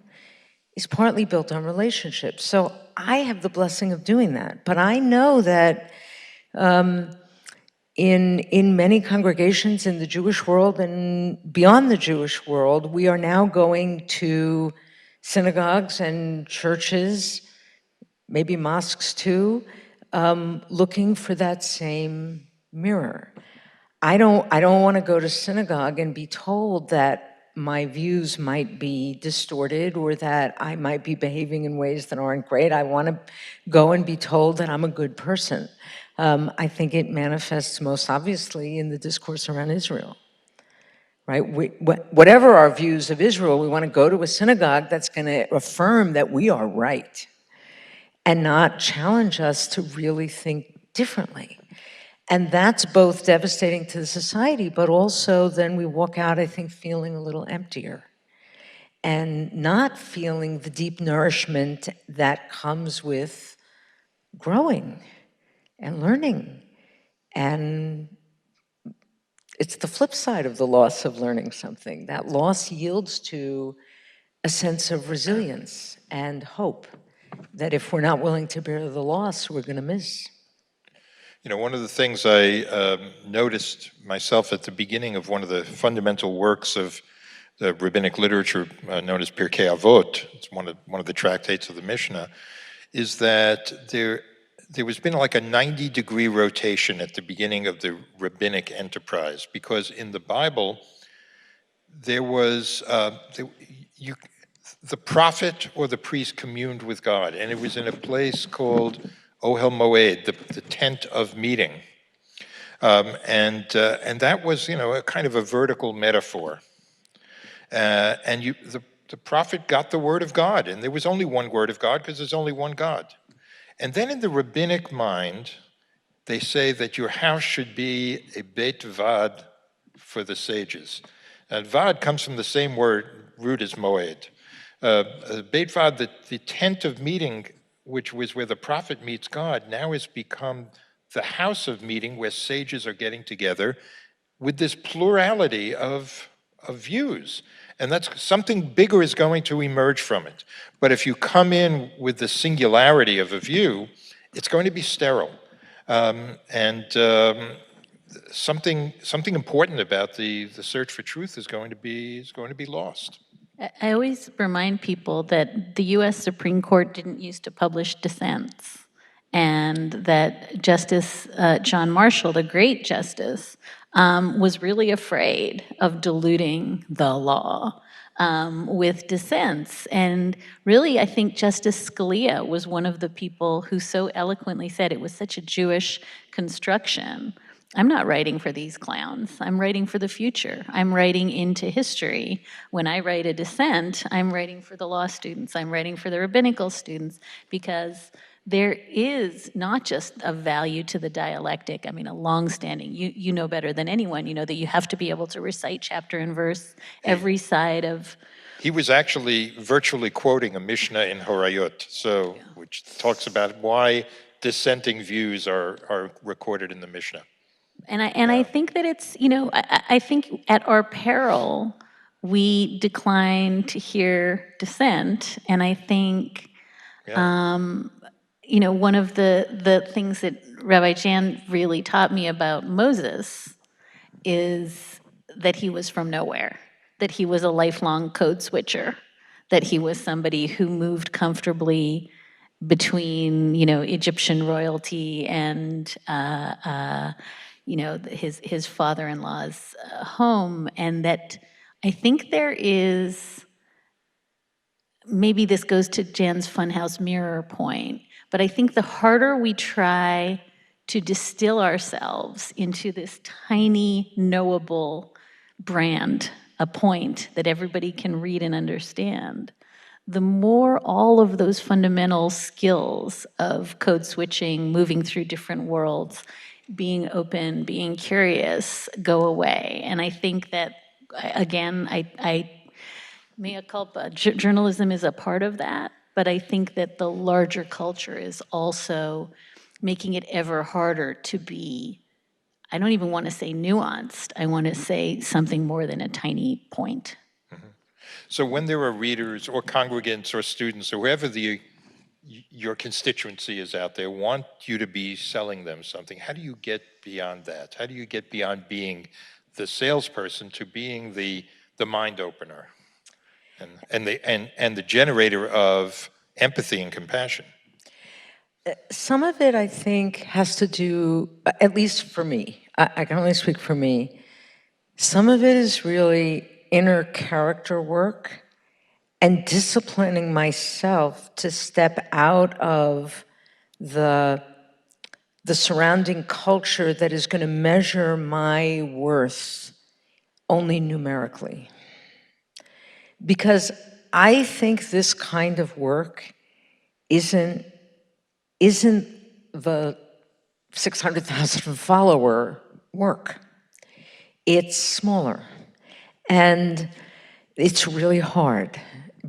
is partly built on relationships. So I have the blessing of doing that. But I know that in many congregations in the Jewish world and beyond the Jewish world, we are now going to synagogues and churches, maybe mosques too, looking for that same mirror. I don't want to go to synagogue and be told that my views might be distorted or that I might be behaving in ways that aren't great. I want to go and be told that I'm a good person. I think it manifests most obviously in the discourse around Israel, right? Whatever our views of Israel, we want to go to a synagogue that's going to affirm that we are right and not challenge us to really think differently. And that's both devastating to the society, but also then we walk out, I think, feeling a little emptier and not feeling the deep nourishment that comes with growing and learning. And it's the flip side of the loss of learning something. That loss yields to a sense of resilience and hope that if we're not willing to bear the loss, we're going to miss. One of the things I noticed myself at the beginning of one of the fundamental works of the rabbinic literature known as Pirkei Avot, it's one of the tractates of the Mishnah, is that there has been like a 90-degree rotation at the beginning of the rabbinic enterprise, because in the Bible there was the prophet or the priest communed with God, and it was in a place called Ohel Moed, the tent of meeting, and that was, a kind of a vertical metaphor. And the prophet got the word of God, and there was only one word of God because there's only one God. And then in the rabbinic mind, they say that your house should be a Beit Vad for the sages. And Vad comes from the same root as Moed. Beit Vad, the tent of meeting, which was where the prophet meets God, now has become the house of meeting where sages are getting together with this plurality of views. And that's something bigger is going to emerge from it. But if you come in with the singularity of a view, it's going to be sterile. Something important about the search for truth is going to be lost. I always remind people that the US Supreme Court didn't used to publish dissents, and that Justice John Marshall, the great justice, was really afraid of diluting the law with dissents. And really, I think Justice Scalia was one of the people who so eloquently said it was such a Jewish construction. I'm not writing for these clowns. I'm writing for the future. I'm writing into history. When I write a dissent, I'm writing for the law students. I'm writing for the rabbinical students, because there is not just a value to the dialectic. I mean, a long-standing, you know better than anyone, you know that you have to be able to recite chapter and verse, every side of. He was actually virtually quoting a Mishnah in Horayot, so which talks about why dissenting views are recorded in the Mishnah. And I think that it's, I think at our peril, we decline to hear dissent. And I think, one of the things that Rabbi Jan really taught me about Moses is that he was from nowhere, that he was a lifelong code switcher, that he was somebody who moved comfortably between, Egyptian royalty and, his father-in-law's home. And that I think there is, maybe this goes to Jan's funhouse mirror point, but I think the harder we try to distill ourselves into this tiny, knowable brand, a point that everybody can read and understand, the more all of those fundamental skills of code switching, moving through different worlds, being open, being curious, go away. And I think that, again, mea culpa, journalism is a part of that, but I think that the larger culture is also making it ever harder to be, I don't even want to say nuanced, I want to say something more than a tiny point. So when there are readers or congregants or students or whoever your constituency is out there want you to be selling them something, how do you get beyond that? How do you get beyond being the salesperson to being the mind opener and the generator of empathy and compassion? Some of it, I think, has to do, at least for me, I can only speak for me, some of it is really inner character work and disciplining myself to step out of the surrounding culture that is going to measure my worth only numerically. Because I think this kind of work isn't the 600,000 follower work. It's smaller. And it's really hard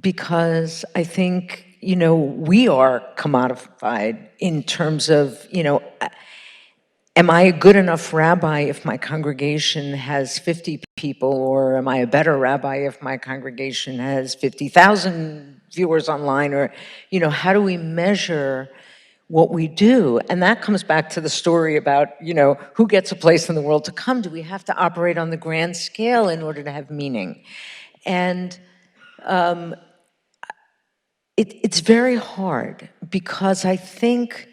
because I think, we are commodified in terms of, am I a good enough rabbi if my congregation has 50 people, or am I a better rabbi if my congregation has 50,000 viewers online? Or, how do we measure what we do? And that comes back to the story about, who gets a place in the world to come? Do we have to operate on the grand scale in order to have meaning? And it's very hard because I think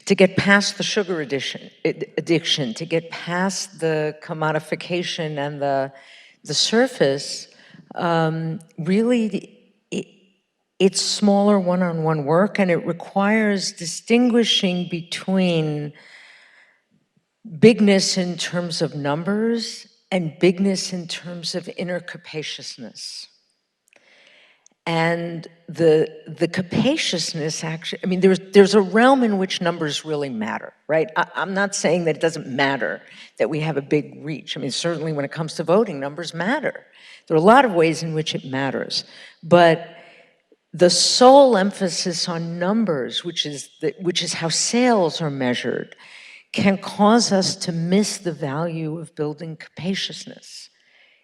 to get past the sugar addiction, to get past the commodification and the surface, really it's smaller one-on-one work, and it requires distinguishing between bigness in terms of numbers and bigness in terms of inner capaciousness. And the capaciousness actually, there's a realm in which numbers really matter, right? I'm not saying that it doesn't matter that we have a big reach. Certainly when it comes to voting, numbers matter. There are a lot of ways in which it matters. But the sole emphasis on numbers, which is how sales are measured, can cause us to miss the value of building capaciousness.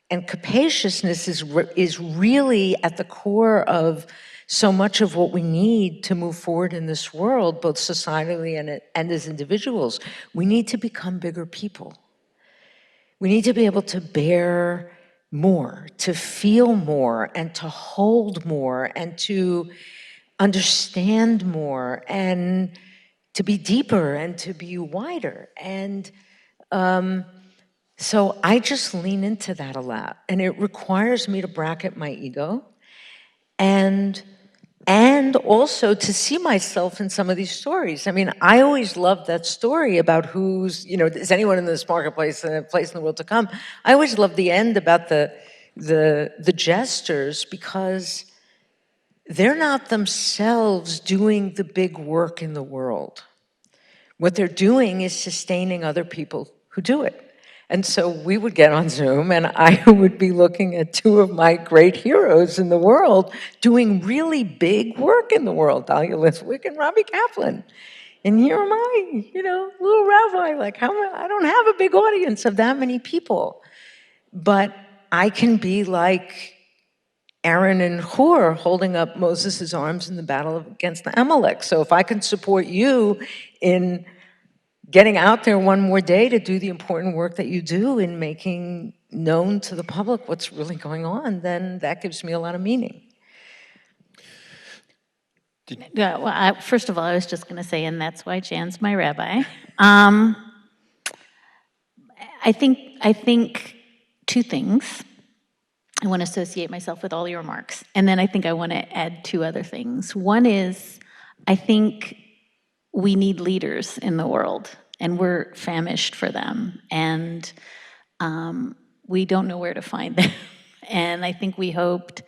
And capaciousness is really at the core of so much of what we need to move forward in this world, both societally and as individuals. We need to become bigger people. We need to be able to bear more, to feel more, and to hold more, and to understand more, and to be deeper, and to be wider. And so I just lean into that a lot, and it requires me to bracket my ego, and also to see myself in some of these stories. I mean, I always loved that story about who's, is anyone in this marketplace and a place in the world to come? I always loved the end about the jesters, because they're not themselves doing the big work in the world. What they're doing is sustaining other people who do it. And so we would get on Zoom, and I would be looking at two of my great heroes in the world doing really big work in the world, Dahlia Lithwick and Rabbi Kaplan. And here am I, little rabbi, I don't have a big audience of that many people. But I can be like Aaron and Hur holding up Moses' arms in the battle against the Amalek. So if I can support you in getting out there one more day to do the important work that you do in making known to the public what's really going on, then that gives me a lot of meaning. Yeah, well, first of all, I was just going to say, and that's why Jan's my rabbi. I think two things. I want to associate myself with all your remarks, and then I think I want to add two other things. One is, I think we need leaders in the world, and we're famished for them, and we don't know where to find them. And I think we hoped,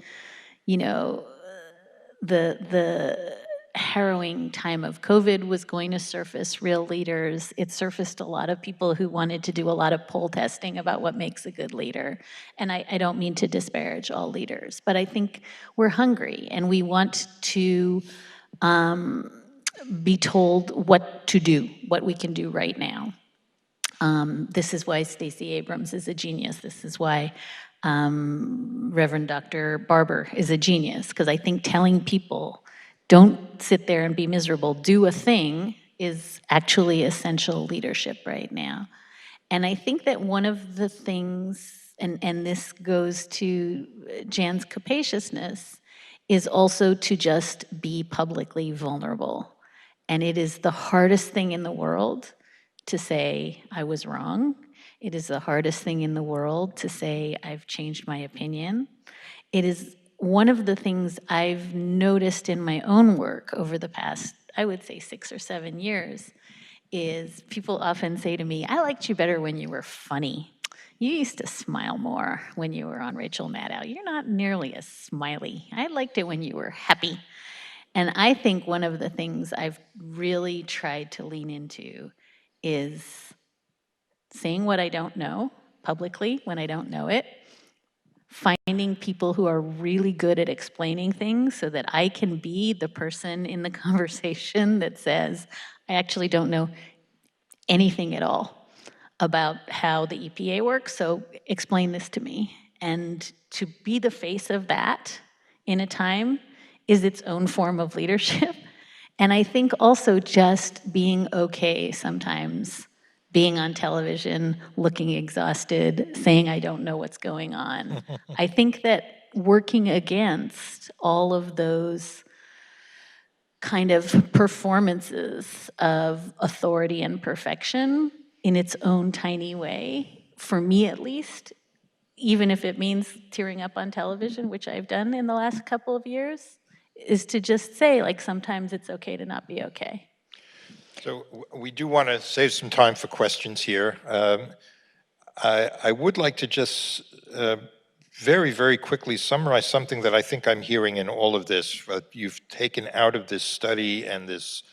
the harrowing time of COVID was going to surface real leaders. It surfaced a lot of people who wanted to do a lot of poll testing about what makes a good leader. And I don't mean to disparage all leaders, but I think we're hungry and we want to be told what to do, what we can do right now. This is why Stacey Abrams is a genius. This is why Reverend Dr. Barber is a genius, because I think telling people, don't sit there and be miserable, do a thing, is actually essential leadership right now. And I think that one of the things, and this goes to Jan's capaciousness, is also to just be publicly vulnerable. And it is the hardest thing in the world to say, I was wrong. It is the hardest thing in the world to say, I've changed my opinion. It is one of the things I've noticed in my own work over the past, I would say 6 or 7 years, is people often say to me, I liked you better when you were funny. You used to smile more when you were on Rachel Maddow. You're not nearly as smiley. I liked it when you were happy. And I think one of the things I've really tried to lean into is saying what I don't know publicly when I don't know it, finding people who are really good at explaining things so that I can be the person in the conversation that says, I actually don't know anything at all about how the EPA works, so explain this to me. And to be the face of that in a time is its own form of leadership. And I think also just being okay sometimes, being on television, looking exhausted, saying I don't know what's going on. I think that working against all of those kind of performances of authority and perfection in its own tiny way, for me at least, even if it means tearing up on television, which I've done in the last couple of years, is to just say, like, sometimes it's okay to not be okay. So we do want to save some time for questions here. I would like to just very, very quickly summarize something that I think I'm hearing in all of this. You've taken out of this study and this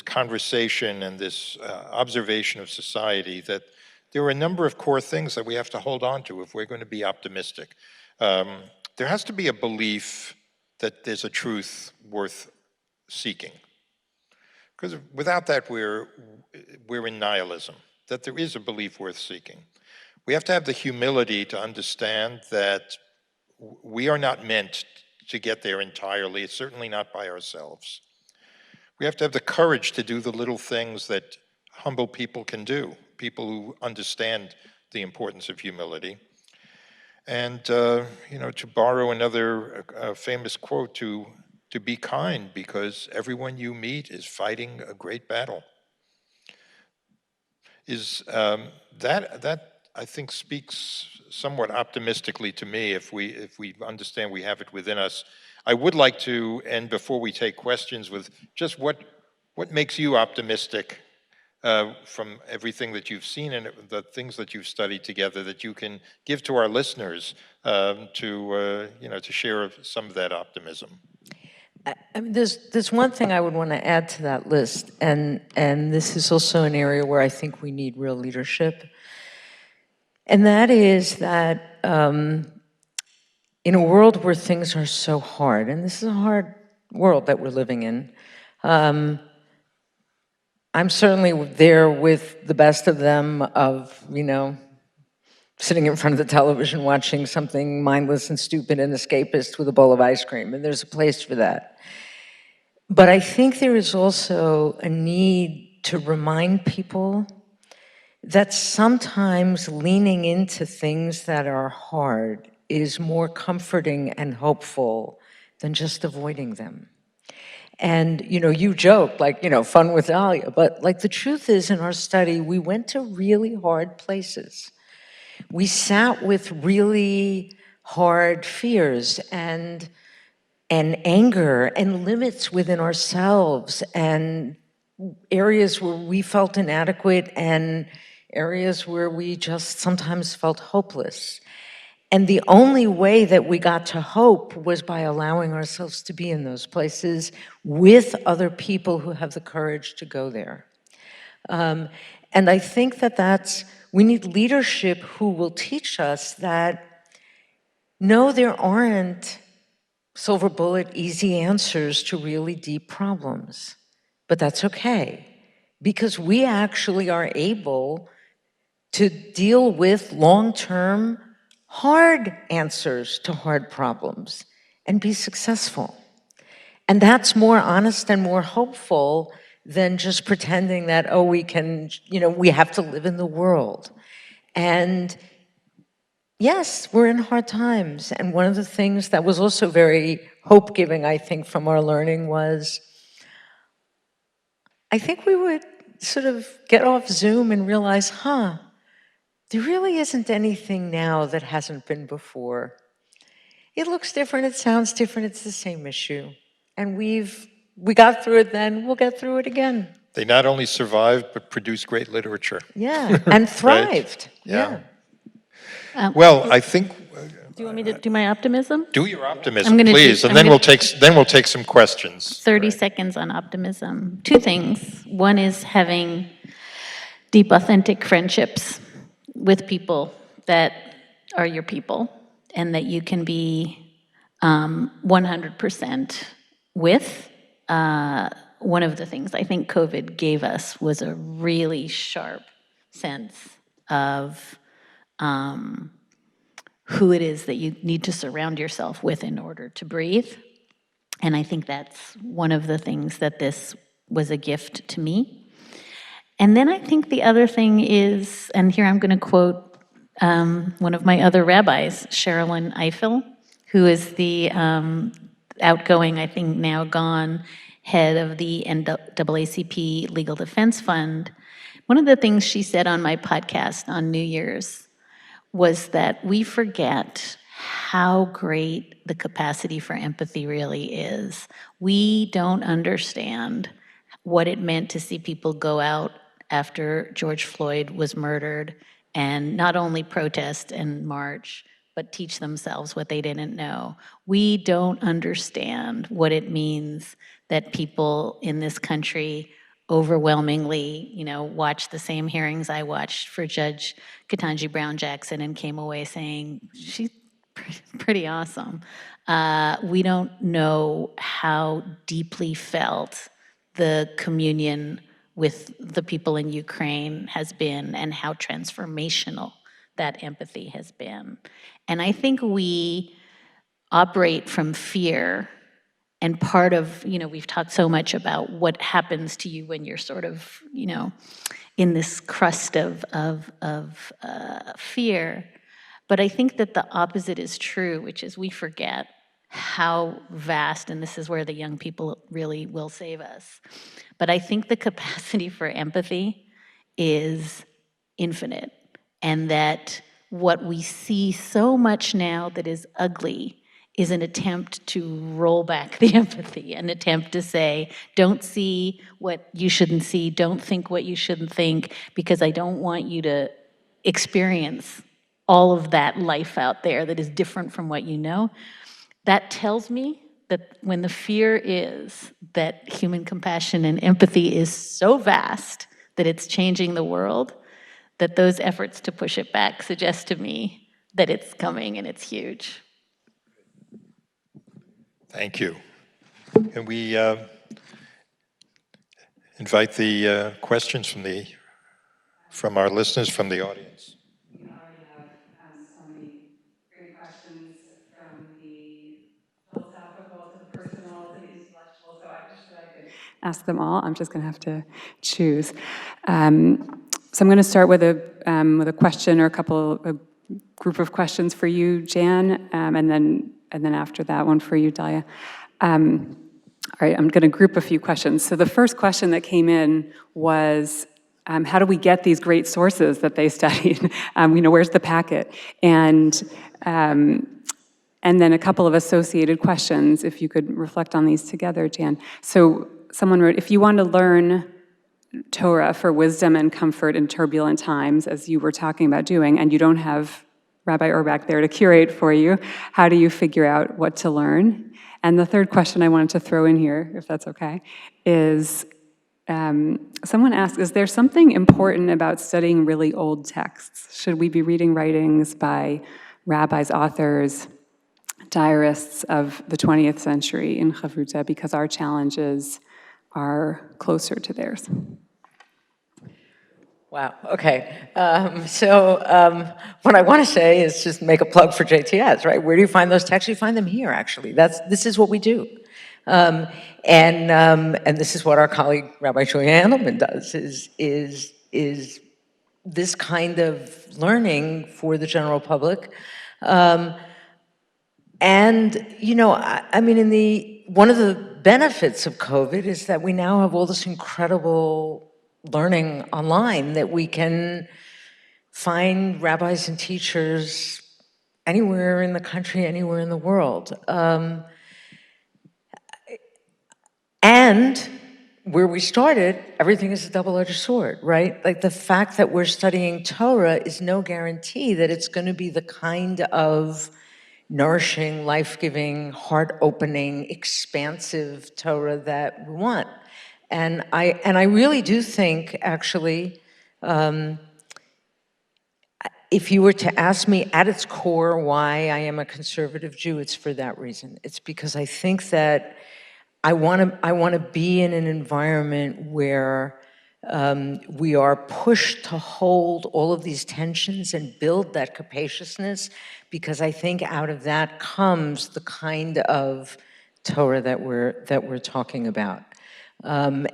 conversation and this observation of society that there are a number of core things that we have to hold on to if we're going to be optimistic. There has to be a belief that there's a truth worth seeking. Because without that, we're in nihilism, that there is a belief worth seeking. We have to have the humility to understand that we are not meant to get there entirely, it's certainly not by ourselves. We have to have the courage to do the little things that humble people can do, people who understand the importance of humility. And, to borrow another famous quote, to be kind, because everyone you meet is fighting a great battle. Is that I think speaks somewhat optimistically to me, if we understand we have it within us. I would like to end, before we take questions, with just what makes you optimistic from everything that you've seen and the things that you've studied together, that you can give to our listeners to share some of that optimism. I mean, there's one thing I would want to add to that list, and this is also an area where I think we need real leadership, and that is that in a world where things are so hard, and this is a hard world that we're living in, I'm certainly there with the best of them, of, sitting in front of the television watching something mindless and stupid and escapist with a bowl of ice cream, and there's a place for that. But I think there is also a need to remind people that sometimes leaning into things that are hard is more comforting and hopeful than just avoiding them. And, you joke, fun with Dahlia, but the truth is, in our study, we went to really hard places. We sat with really hard fears and anger and limits within ourselves and areas where we felt inadequate and areas where we just sometimes felt hopeless. And the only way that we got to hope was by allowing ourselves to be in those places with other people who have the courage to go there. And I think that we need leadership who will teach us that, no, there aren't silver bullet, easy answers to really deep problems. But that's okay, because we actually are able to deal with long-term hard answers to hard problems and be successful. And that's more honest and more hopeful than just pretending that, we can, we have to live in the world. And yes, we're in hard times. And one of the things that was also very hope-giving, I think, from our learning was, I think we would sort of get off Zoom and realize, there really isn't anything now that hasn't been before. It looks different, it sounds different, it's the same issue. And we got through it then, we'll get through it again. They not only survived, but produced great literature. Yeah, and thrived. Yeah. Um, Well, I think. Do you want me to do my optimism? Do your optimism, please, and I'm then gonna- we'll take some questions. 30 seconds on optimism. Two things. One is having deep, authentic friendships with people that are your people and that you can be 100% with. One of the things I think COVID gave us was a really sharp sense of who it is that you need to surround yourself with in order to breathe. And I think that's one of the things that this was a gift to me. And then I think the other thing is, and here I'm going to quote one of my other rabbis, Sherilyn Eifel, who is the outgoing, I think now gone, head of the NAACP Legal Defense Fund. One of the things she said on my podcast on New Year's was that we forget how great the capacity for empathy really is. We don't understand what it meant to see people go out after George Floyd was murdered and not only protest and march, but teach themselves what they didn't know. We don't understand what it means that people in this country overwhelmingly, watched the same hearings I watched for Judge Ketanji Brown Jackson and came away saying, she's pretty awesome. We don't know how deeply felt the communion with the people in Ukraine has been and how transformational that empathy has been. And I think we operate from fear. And part of, we've talked so much about what happens to you when you're sort of, in this crust of fear. But I think that the opposite is true, which is we forget how vast, and this is where the young people really will save us. But I think the capacity for empathy is infinite, and that what we see so much now that is ugly is an attempt to roll back the empathy, an attempt to say, don't see what you shouldn't see, don't think what you shouldn't think, because I don't want you to experience all of that life out there that is different from what you know. That tells me that when the fear is that human compassion and empathy is so vast that it's changing the world, that those efforts to push it back suggest to me that it's coming and it's huge. Thank you. Can we invite the questions from our listeners, from the audience? We already have so many great questions from the philosophical to the personal to the intellectual, so I wish that I could ask them all. I'm just going to have to choose. So I'm going to start with a question or a group of questions for you, Jan, and then after that one for you, Dahlia. All right, I'm going to group a few questions. So the first question that came in was, how do we get these great sources that they studied? Where's the packet? And then a couple of associated questions, if you could reflect on these together, Jan. So someone wrote, if you want to learn Torah for wisdom and comfort in turbulent times, as you were talking about doing, and you don't have Rabbi Uhrbach there to curate for you, how do you figure out what to learn? And the third question I wanted to throw in here, if that's okay, is someone asked, is there something important about studying really old texts? Should we be reading writings by rabbis, authors, diarists of the 20th century in Chavruta because our challenges are closer to theirs? Wow, okay. What I want to say is just make a plug for JTS, right? Where do you find those texts? You find them here, actually. This is what we do. And this is what our colleague, Rabbi Julia Andelman, does, is this kind of learning for the general public. One of the benefits of COVID is that we now have all this incredible learning online, that we can find rabbis and teachers anywhere in the country, anywhere in the world. And where we started, everything is a double-edged sword, right? Like the fact that we're studying Torah is no guarantee that it's going to be the kind of nourishing, life-giving, heart-opening, expansive Torah that we want. And I really do think, actually, if you were to ask me at its core why I am a conservative Jew, it's for that reason. It's because I think that I want to be in an environment where we are pushed to hold all of these tensions and build that capaciousness, because I think out of that comes the kind of Torah that we're talking about. So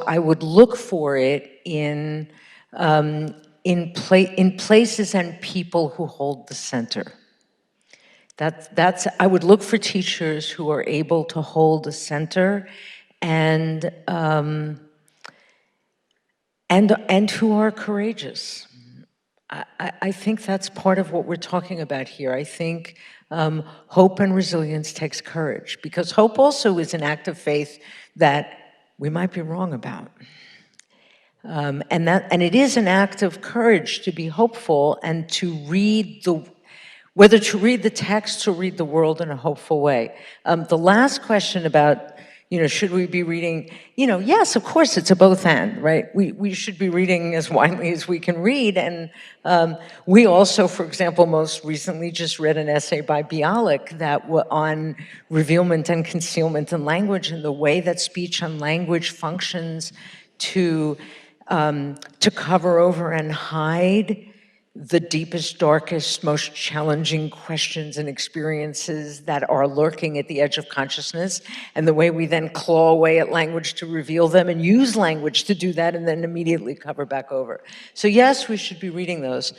I would look for it in places and people who hold the center. I would look for teachers who are able to hold the center and who are courageous. I think that's part of what we're talking about here. I think hope and resilience takes courage, because hope also is an act of faith that we might be wrong about. And it is an act of courage to be hopeful and to whether to read the text or read the world in a hopeful way. The last question about, should we be reading, yes, of course, it's a both and, right? We should be reading as widely as we can read. And we also, for example, most recently just read an essay by Bialik on revealment and concealment in language, and the way that speech and language functions to cover over and hide the deepest, darkest, most challenging questions and experiences that are lurking at the edge of consciousness, and the way we then claw away at language to reveal them and use language to do that and then immediately cover back over. So yes, we should be reading those.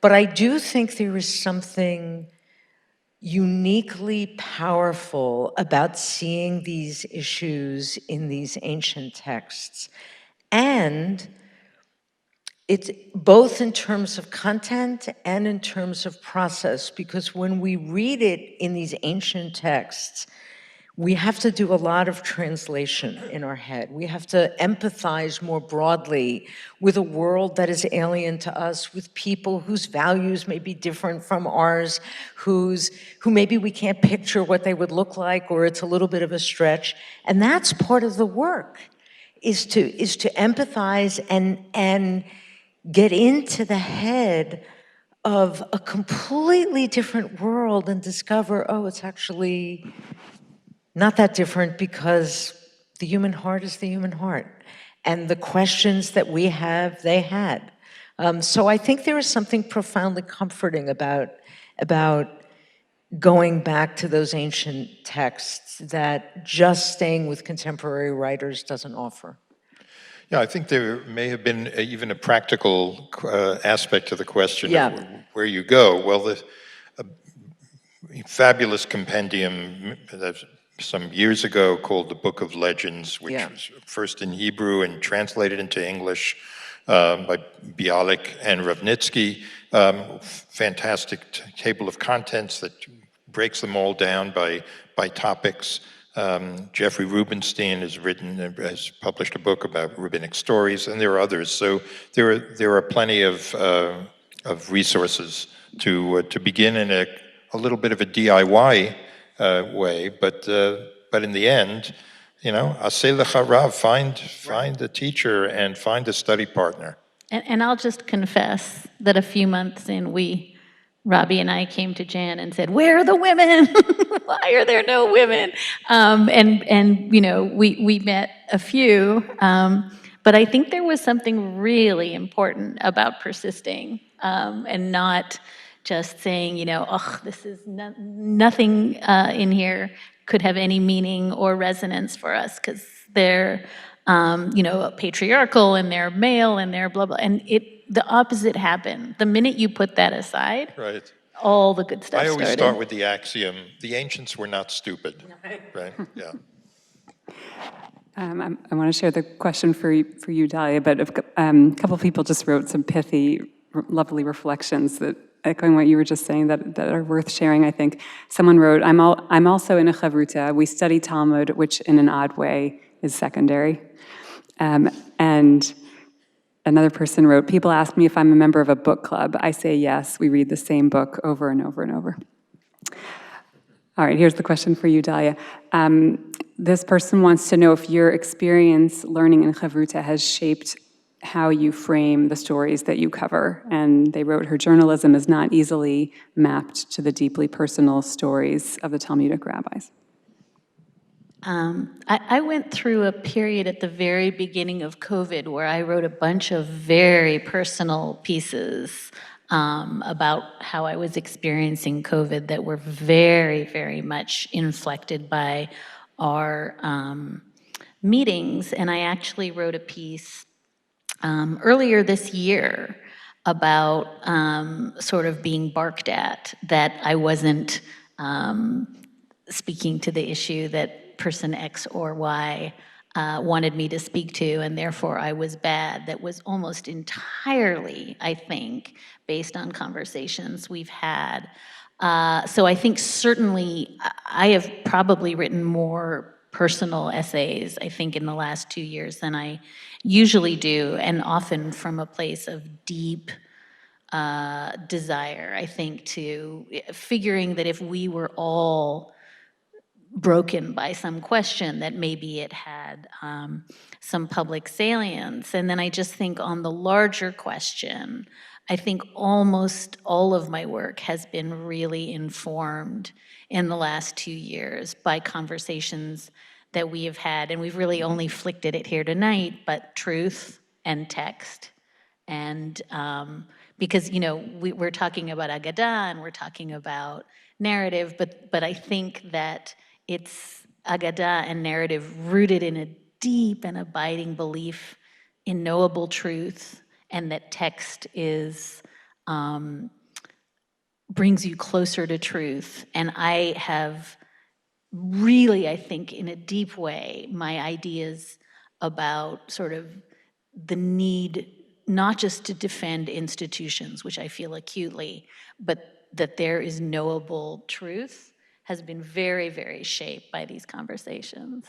But I do think there is something uniquely powerful about seeing these issues in these ancient texts. And it's both in terms of content and in terms of process, because when we read it in these ancient texts, we have to do a lot of translation in our head. We have to empathize more broadly with a world that is alien to us, with people whose values may be different from ours, who maybe we can't picture what they would look like, or it's a little bit of a stretch. And that's part of the work, is to empathize and get into the head of a completely different world and discover, oh, it's actually not that different, because the human heart is the human heart. And the questions that we have, they had. So I think there is something profoundly comforting about going back to those ancient texts that just staying with contemporary writers doesn't offer. Yeah, I think there may have been even a practical aspect to the question of where you go. Well, the fabulous compendium some years ago called the Book of Legends, which was first in Hebrew and translated into English by Bialik and Ravnitsky. Fantastic table of contents that breaks them all down by topics. Jeffrey Rubenstein has published a book about rabbinic stories, and there are others. So there are plenty of resources to begin in a little bit of a DIY way, but in the end, aseh lecha rav, find a teacher and find a study partner. And I'll just confess that a few months in, Rabbi and I came to Jan and said, "Where are the women? Why are there no women?" And we met a few, but I think there was something really important about persisting and not just saying, "Oh, this is nothing in here could have any meaning or resonance for us because they're, patriarchal and they're male and they're blah blah." And the opposite happened. The minute you put that aside, right, all the good stuff I always started. start with the axiom: the ancients were not stupid. Right? Yeah. I want to share the question for you, Dahlia, but a couple of people just wrote some pithy, lovely reflections that echoing what you were just saying that are worth sharing, I think. Someone wrote, I'm also in a chavruta. We study Talmud, which in an odd way is secondary. And another person wrote, people ask me if I'm a member of a book club. I say yes. We read the same book over and over and over. All right, here's the question for you, Dahlia. This person wants to know if your experience learning in chavruta has shaped how you frame the stories that you cover. And they wrote, her journalism is not easily mapped to the deeply personal stories of the Talmudic rabbis. I went through a period at the very beginning of COVID where I wrote a bunch of very personal pieces about how I was experiencing COVID that were very, very much inflected by our meetings. And I actually wrote a piece earlier this year about sort of being barked at, that I wasn't speaking to the issue that person X or Y wanted me to speak to, and therefore I was bad. That was almost entirely, I think, based on conversations we've had. So I think certainly I have probably written more personal essays, I think, in the last 2 years than I usually do, and often from a place of deep desire, I think, to figuring that if we were all broken by some question, that maybe it had some public salience. And then I just think on the larger question, I think almost all of my work has been really informed in the last 2 years by conversations that we have had, and we've really only flicked at it here tonight, but truth and text. And because, we're talking about Agadah and we're talking about narrative, but I think that it's Agadah and narrative rooted in a deep and abiding belief in knowable truth, and that text is brings you closer to truth. And I have really, I think, in a deep way, my ideas about sort of the need not just to defend institutions, which I feel acutely, but that there is knowable truth, has been very, very shaped by these conversations.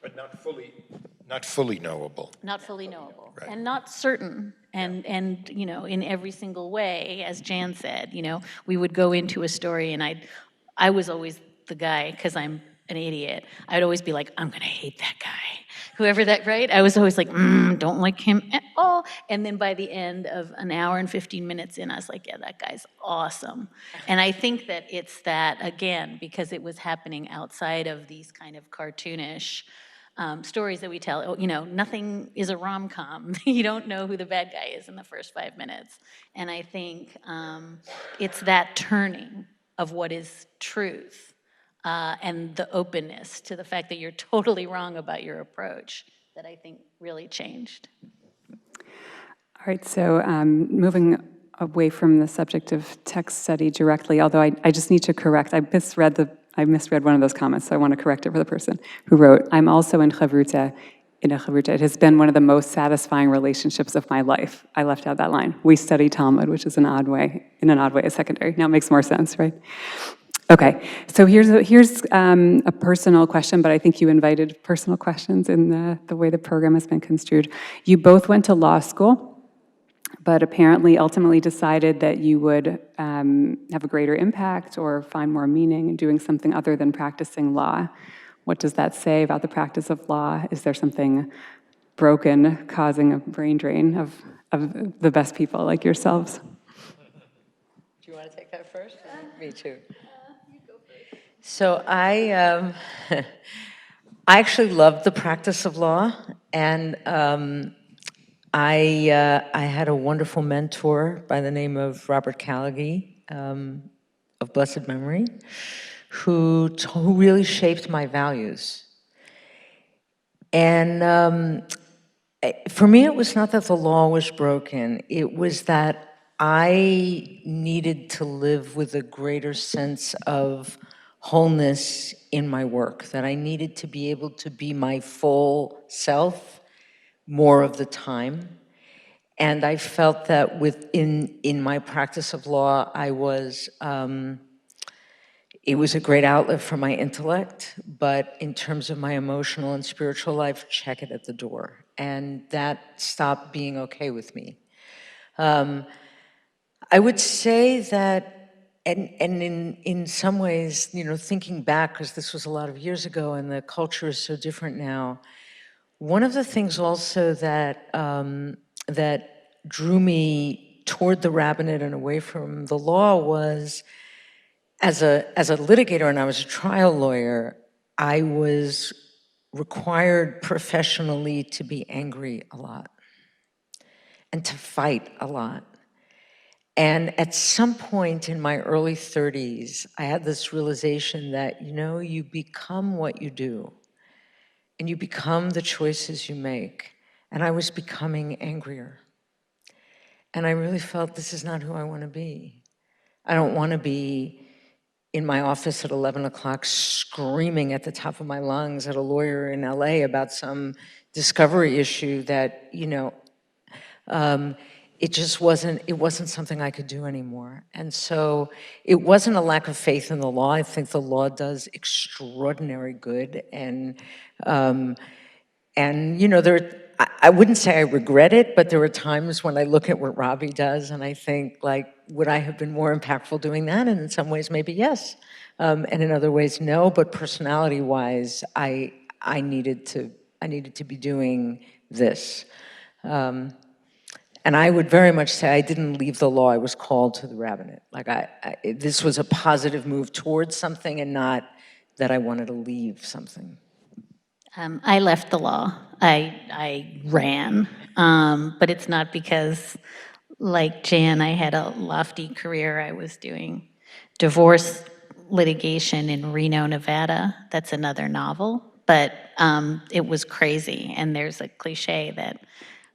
But not fully knowable. Not fully knowable, Right. and not certain, and in every single way, as Jan said, we would go into a story, and I was always the guy, because I'm an idiot, I'd always be like, I'm gonna hate that guy, whoever that, right? I was always like, don't like him at all, and then by the end of an hour and 15 minutes in, I was like, yeah, that guy's awesome. And I think that it's that, again, because it was happening outside of these kind of cartoonish stories that we tell. Nothing is a rom-com. You don't know who the bad guy is in the first 5 minutes. And I think it's that turning of what is truth and the openness to the fact that you're totally wrong about your approach that I think really changed. All right, so moving away from the subject of text study directly, although I just need to correct, I misread one of those comments, so I want to correct it for the person who wrote, I'm also in a chavruta. It has been one of the most satisfying relationships of my life. I left out that line. We study Talmud, which is in an odd way, a secondary. Now it makes more sense, right? Okay, so here's a personal question, but I think you invited personal questions in the way the program has been construed. You both went to law school, but apparently ultimately decided that you would have a greater impact or find more meaning in doing something other than practicing law. What does that say about the practice of law? Is there something broken causing a brain drain of the best people like yourselves? Do you want to take that first? Me too. You go first. So I actually loved the practice of law, and I had a wonderful mentor by the name of Robert Callaghy, of blessed memory, who really shaped my values. And for me, it was not that the law was broken. It was that I needed to live with a greater sense of wholeness in my work, that I needed to be able to be my full self more of the time. And I felt that in my practice of law, it was a great outlet for my intellect, but in terms of my emotional and spiritual life, check it at the door. And that stopped being okay with me. I would say that, and in some ways, thinking back, because this was a lot of years ago and the culture is so different now, one of the things also that drew me toward the rabbinate and away from the law was, as a litigator, and I was a trial lawyer, I was required professionally to be angry a lot and to fight a lot. And at some point in my early 30s, I had this realization that, you become what you do, and you become the choices you make. And I was becoming angrier. And I really felt this is not who I want to be. I don't want to be in my office at 11 o'clock screaming at the top of my lungs at a lawyer in LA about some discovery issue that, it wasn't something I could do anymore. And so it wasn't a lack of faith in the law. I think the law does extraordinary good. And I wouldn't say I regret it, but there are times when I look at what Rabbi does and I think, would I have been more impactful doing that? And in some ways, maybe yes. And in other ways, no. But personality-wise, I needed to be doing this. And I would very much say I didn't leave the law. I was called to the rabbinate. This was a positive move towards something, and not that I wanted to leave something. I left the law. I ran, but it's not because, like Jan, I had a lofty career. I was doing divorce litigation in Reno, Nevada. That's another novel, but it was crazy. And there's a cliche that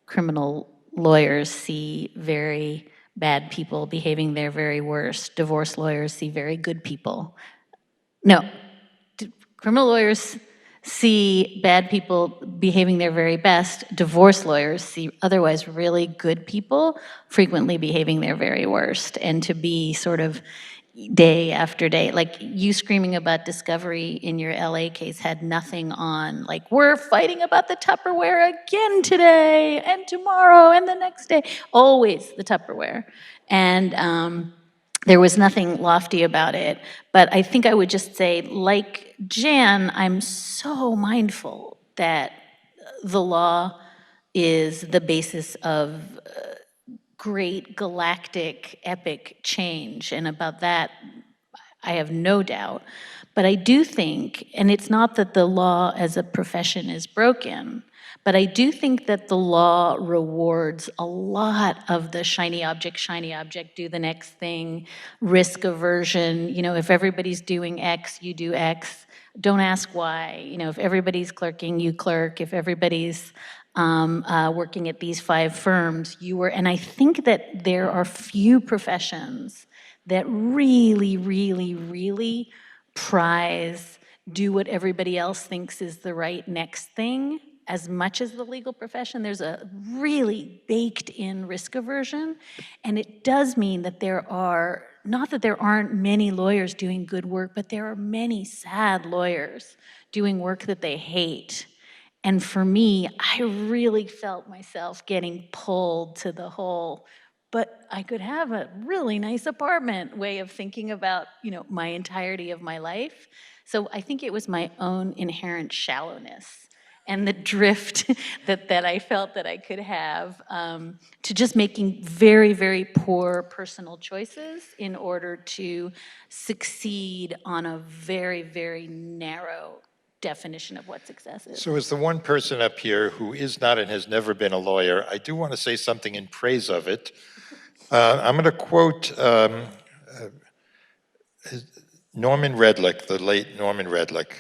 criminal lawyers see very bad people behaving their very worst. Divorce lawyers see very good people. No, criminal lawyers see bad people behaving their very best. Divorce lawyers see otherwise really good people frequently behaving their very worst. And to be sort of day after day, like you screaming about discovery in your LA case had nothing on, like, we're fighting about the Tupperware again today and tomorrow and the next day. Always the Tupperware. And there was nothing lofty about it. But I think I would just say, like Jan, I'm so mindful that the law is the basis of great galactic epic change. And about that, I have no doubt. But I do think, and it's not that the law as a profession is broken, but I do think that the law rewards a lot of the shiny object, do the next thing, risk aversion. You know, if everybody's doing X, you do X. Don't ask why. You know, if everybody's clerking, you clerk. If everybody's working at these 5 firms, you were. And I think that there are few professions that really, really, really prize, do what everybody else thinks is the right next thing, as much as the legal profession. There's a really baked in risk aversion, and it does mean that there are, not that there aren't many lawyers doing good work, but there are many sad lawyers doing work that they hate. And for me, I really felt myself getting pulled to the whole, but I could have a really nice apartment way of thinking about, you know, my entirety of my life. So I think it was my own inherent shallowness and the drift that I felt that I could have to just making very, very poor personal choices in order to succeed on a very, very narrow definition of what success is. So as the one person up here who is not and has never been a lawyer, I do want to say something in praise of it. I'm going to quote Norman Redlick, the late Norman Redlick.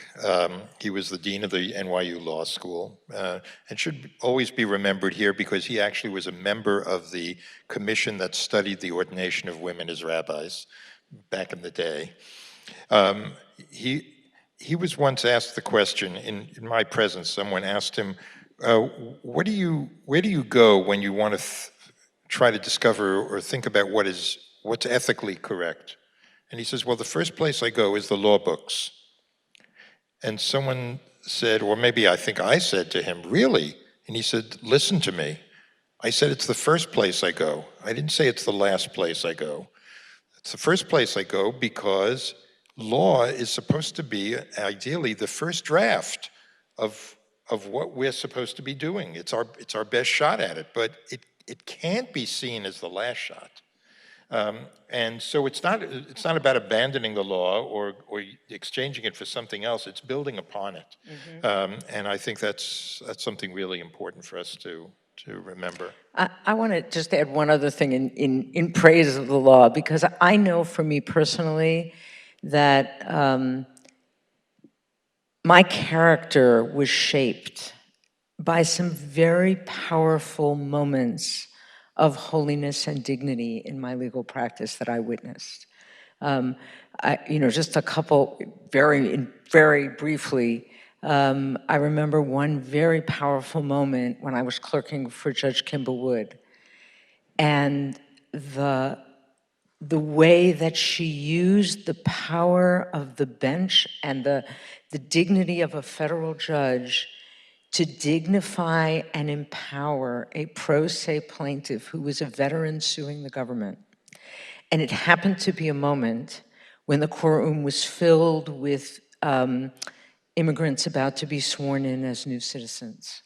He was the dean of the NYU Law School and should always be remembered here because he actually was a member of the commission that studied the ordination of women as rabbis back in the day. He was once asked the question, in my presence, someone asked him, where do you go when you want to try to discover or think about what's ethically correct? And he says, well, the first place I go is the law books. And someone said, or maybe I think I said to him, really? And he said, listen to me. I said, it's the first place I go. I didn't say it's the last place I go. It's the first place I go because law is supposed to be, ideally, the first draft of what we're supposed to be doing. It's our best shot at it, but it can't be seen as the last shot. And so it's not about abandoning the law or exchanging it for something else. It's building upon it. Mm-hmm. And I think that's something really important for us to remember. I want to just add one other thing in praise of the law, because I know for me personally that my character was shaped by some very powerful moments of holiness and dignity in my legal practice that I witnessed. Just a couple, very briefly, I remember one very powerful moment when I was clerking for Judge Kimball Wood, and the way that she used the power of the bench and the dignity of a federal judge to dignify and empower a pro se plaintiff who was a veteran suing the government. And it happened to be a moment when the courtroom was filled with immigrants about to be sworn in as new citizens.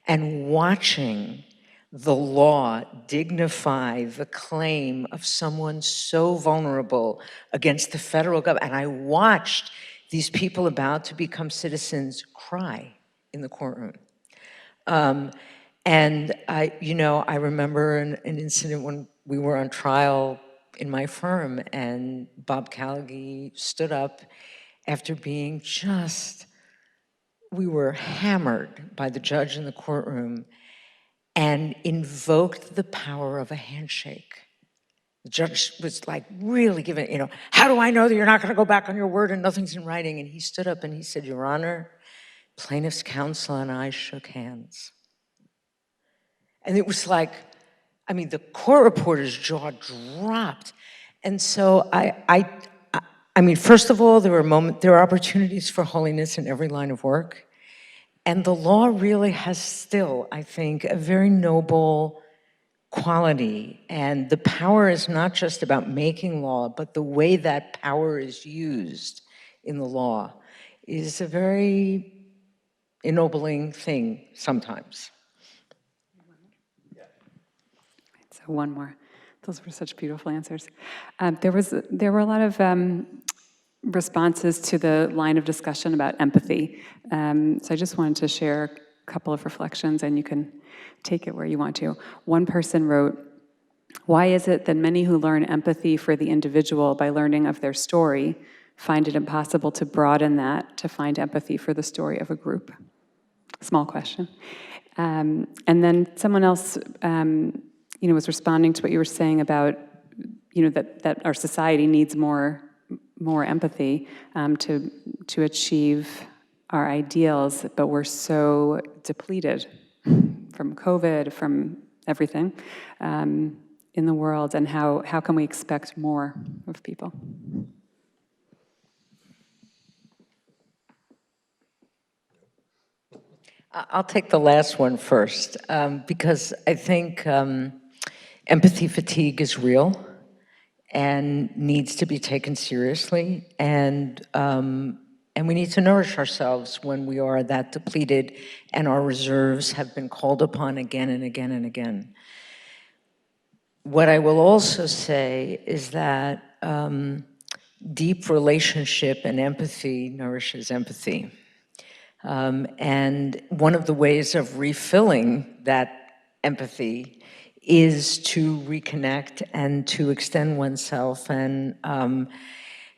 And watching the law dignify the claim of someone so vulnerable against the federal government. And I watched these people about to become citizens cry in the courtroom. And I remember an incident when we were on trial in my firm, and Bob Callaghy stood up after being we were hammered by the judge in the courtroom, and invoked the power of a handshake The judge was like really giving, how do I know that you're not going to go back on your word and nothing's in writing? And he stood up and he said, Your Honor, plaintiff's counsel and I shook hands. And it was like, the court reporter's jaw dropped. And so first of all, there are opportunities for holiness in every line of work. And the law really has still, I think, a very noble quality. And the power is not just about making law, but the way that power is used in the law is a very ennobling thing sometimes. So one more. Those were such beautiful answers. There were a lot of responses to the line of discussion about empathy. So I just wanted to share a couple of reflections, and you can take it where you want to. One person wrote, "Why is it that many who learn empathy for the individual by learning of their story find it impossible to broaden that to find empathy for the story of a group?" Small question. And then someone else was responding to what you were saying about, that our society needs more empathy to achieve our ideals, but we're so depleted from COVID, from everything in the world, and how can we expect more of people? I'll take the last one first, because I think empathy fatigue is real and needs to be taken seriously, and we need to nourish ourselves when we are that depleted and our reserves have been called upon again and again and again. What I will also say is that deep relationship and empathy nourishes empathy. And one of the ways of refilling that empathy is to reconnect and to extend oneself, and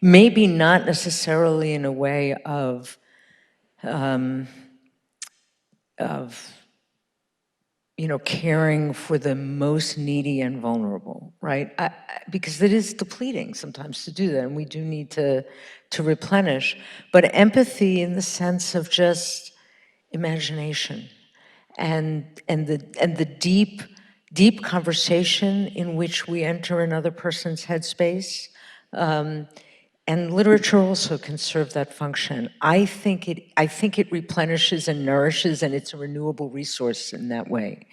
maybe not necessarily in a way of caring for the most needy and vulnerable, right? Because it is depleting sometimes to do that, and we do need to replenish. But empathy in the sense of just imagination and the deep conversation in which we enter another person's headspace. And literature also can serve that function. I think it replenishes and nourishes, and it's a renewable resource in that way.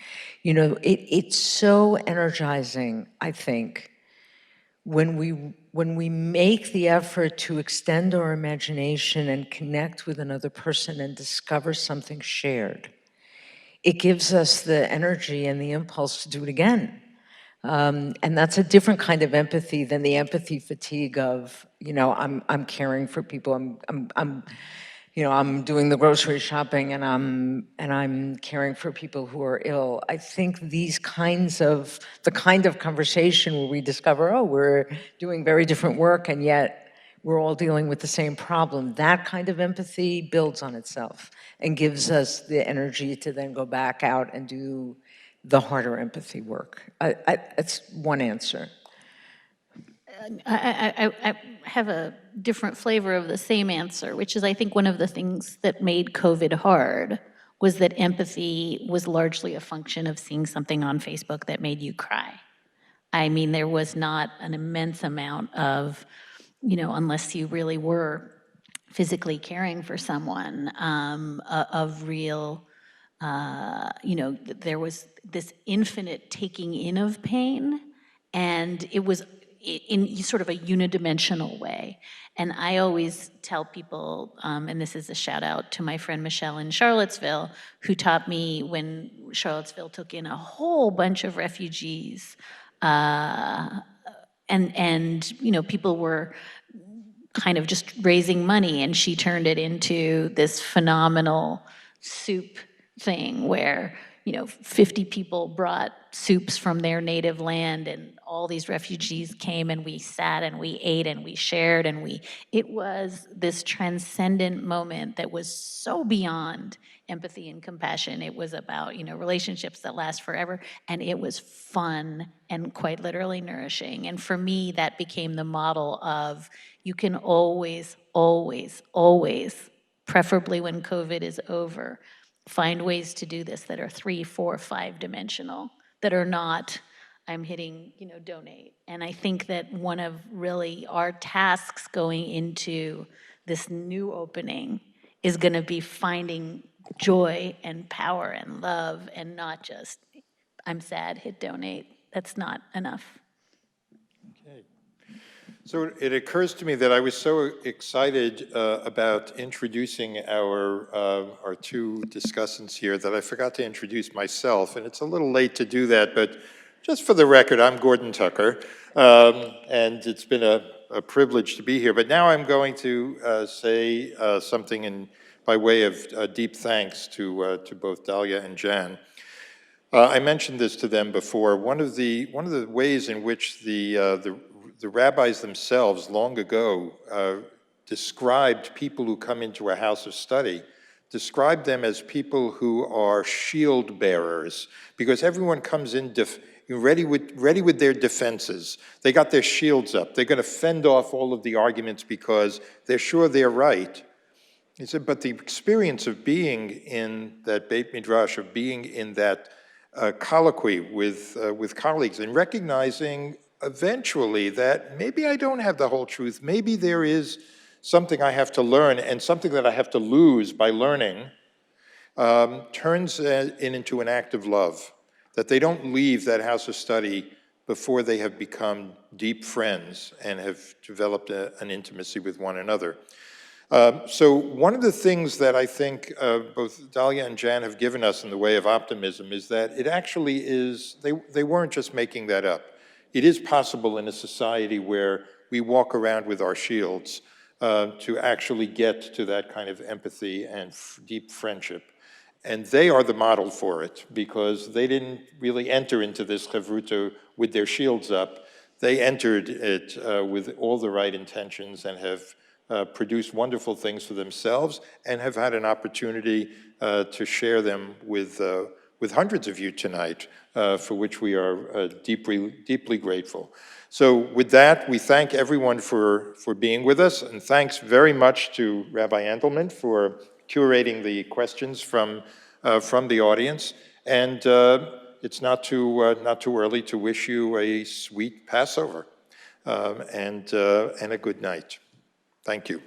It's so energizing, I think, when we make the effort to extend our imagination and connect with another person and discover something shared. It gives us the energy and the impulse to do it again. And that's a different kind of empathy than the empathy fatigue of, I'm caring for people. I'm doing the grocery shopping and I'm caring for people who are ill. I think the kind of conversation where we discover, we're doing very different work and yet we're all dealing with the same problem. That kind of empathy builds on itself and gives us the energy to then go back out and do the harder empathy work. That's one answer. I have a different flavor of the same answer, which is I think one of the things that made COVID hard was that empathy was largely a function of seeing something on Facebook that made you cry. There was not an immense amount of, unless you really were physically caring for someone, of real, there was this infinite taking in of pain, and it was in sort of a unidimensional way. And I always tell people, and this is a shout out to my friend Michelle in Charlottesville, who taught me when Charlottesville took in a whole bunch of refugees, and people were kind of just raising money, and she turned it into this phenomenal soup thing where 50 people brought soups from their native land, and all these refugees came and we sat and we ate and we shared and it was this transcendent moment that was so beyond empathy and compassion. It was about, relationships that last forever, and it was fun and quite literally nourishing. And for me, that became the model of you can always, always, always, preferably when COVID is over, find ways to do this that are 3, 4, 5 dimensional, that are not, I'm hitting, donate. And I think that one of really our tasks going into this new opening is going to be finding joy and power and love, and not just, I'm sad, hit donate. That's not enough. Okay. So it occurs to me that I was so excited about introducing our two discussants here that I forgot to introduce myself, and it's a little late to do that, but just for the record, I'm Gordon Tucker, and it's been a privilege to be here. But now I'm going to say something by way of deep thanks to both Dahlia and Jan. I mentioned this to them before. One of the ways in which the rabbis themselves long ago described people who come into a house of study, described them as people who are shield bearers, because everyone comes in ready with their defenses. They got their shields up. They're going to fend off all of the arguments because they're sure they're right. He said, but the experience of being in that Beit Midrash, of being in that colloquy with colleagues, and recognizing eventually that maybe I don't have the whole truth, maybe there is something I have to learn and something that I have to lose by learning, turns into an act of love, that they don't leave that house of study before they have become deep friends and have developed an intimacy with one another. So one of the things that I think both Dahlia and Jan have given us in the way of optimism is that it actually is, they weren't just making that up. It is possible in a society where we walk around with our shields to actually get to that kind of empathy and deep friendship. And they are the model for it, because they didn't really enter into this chevruta with their shields up. They entered it with all the right intentions and have produced wonderful things for themselves, and have had an opportunity to share them with hundreds of you tonight, for which we are deeply grateful. So with that, we thank everyone for being with us, and thanks very much to Rabbi Andelman for curating the questions from the audience. And it's not too early to wish you a sweet Passover and a good night. Thank you.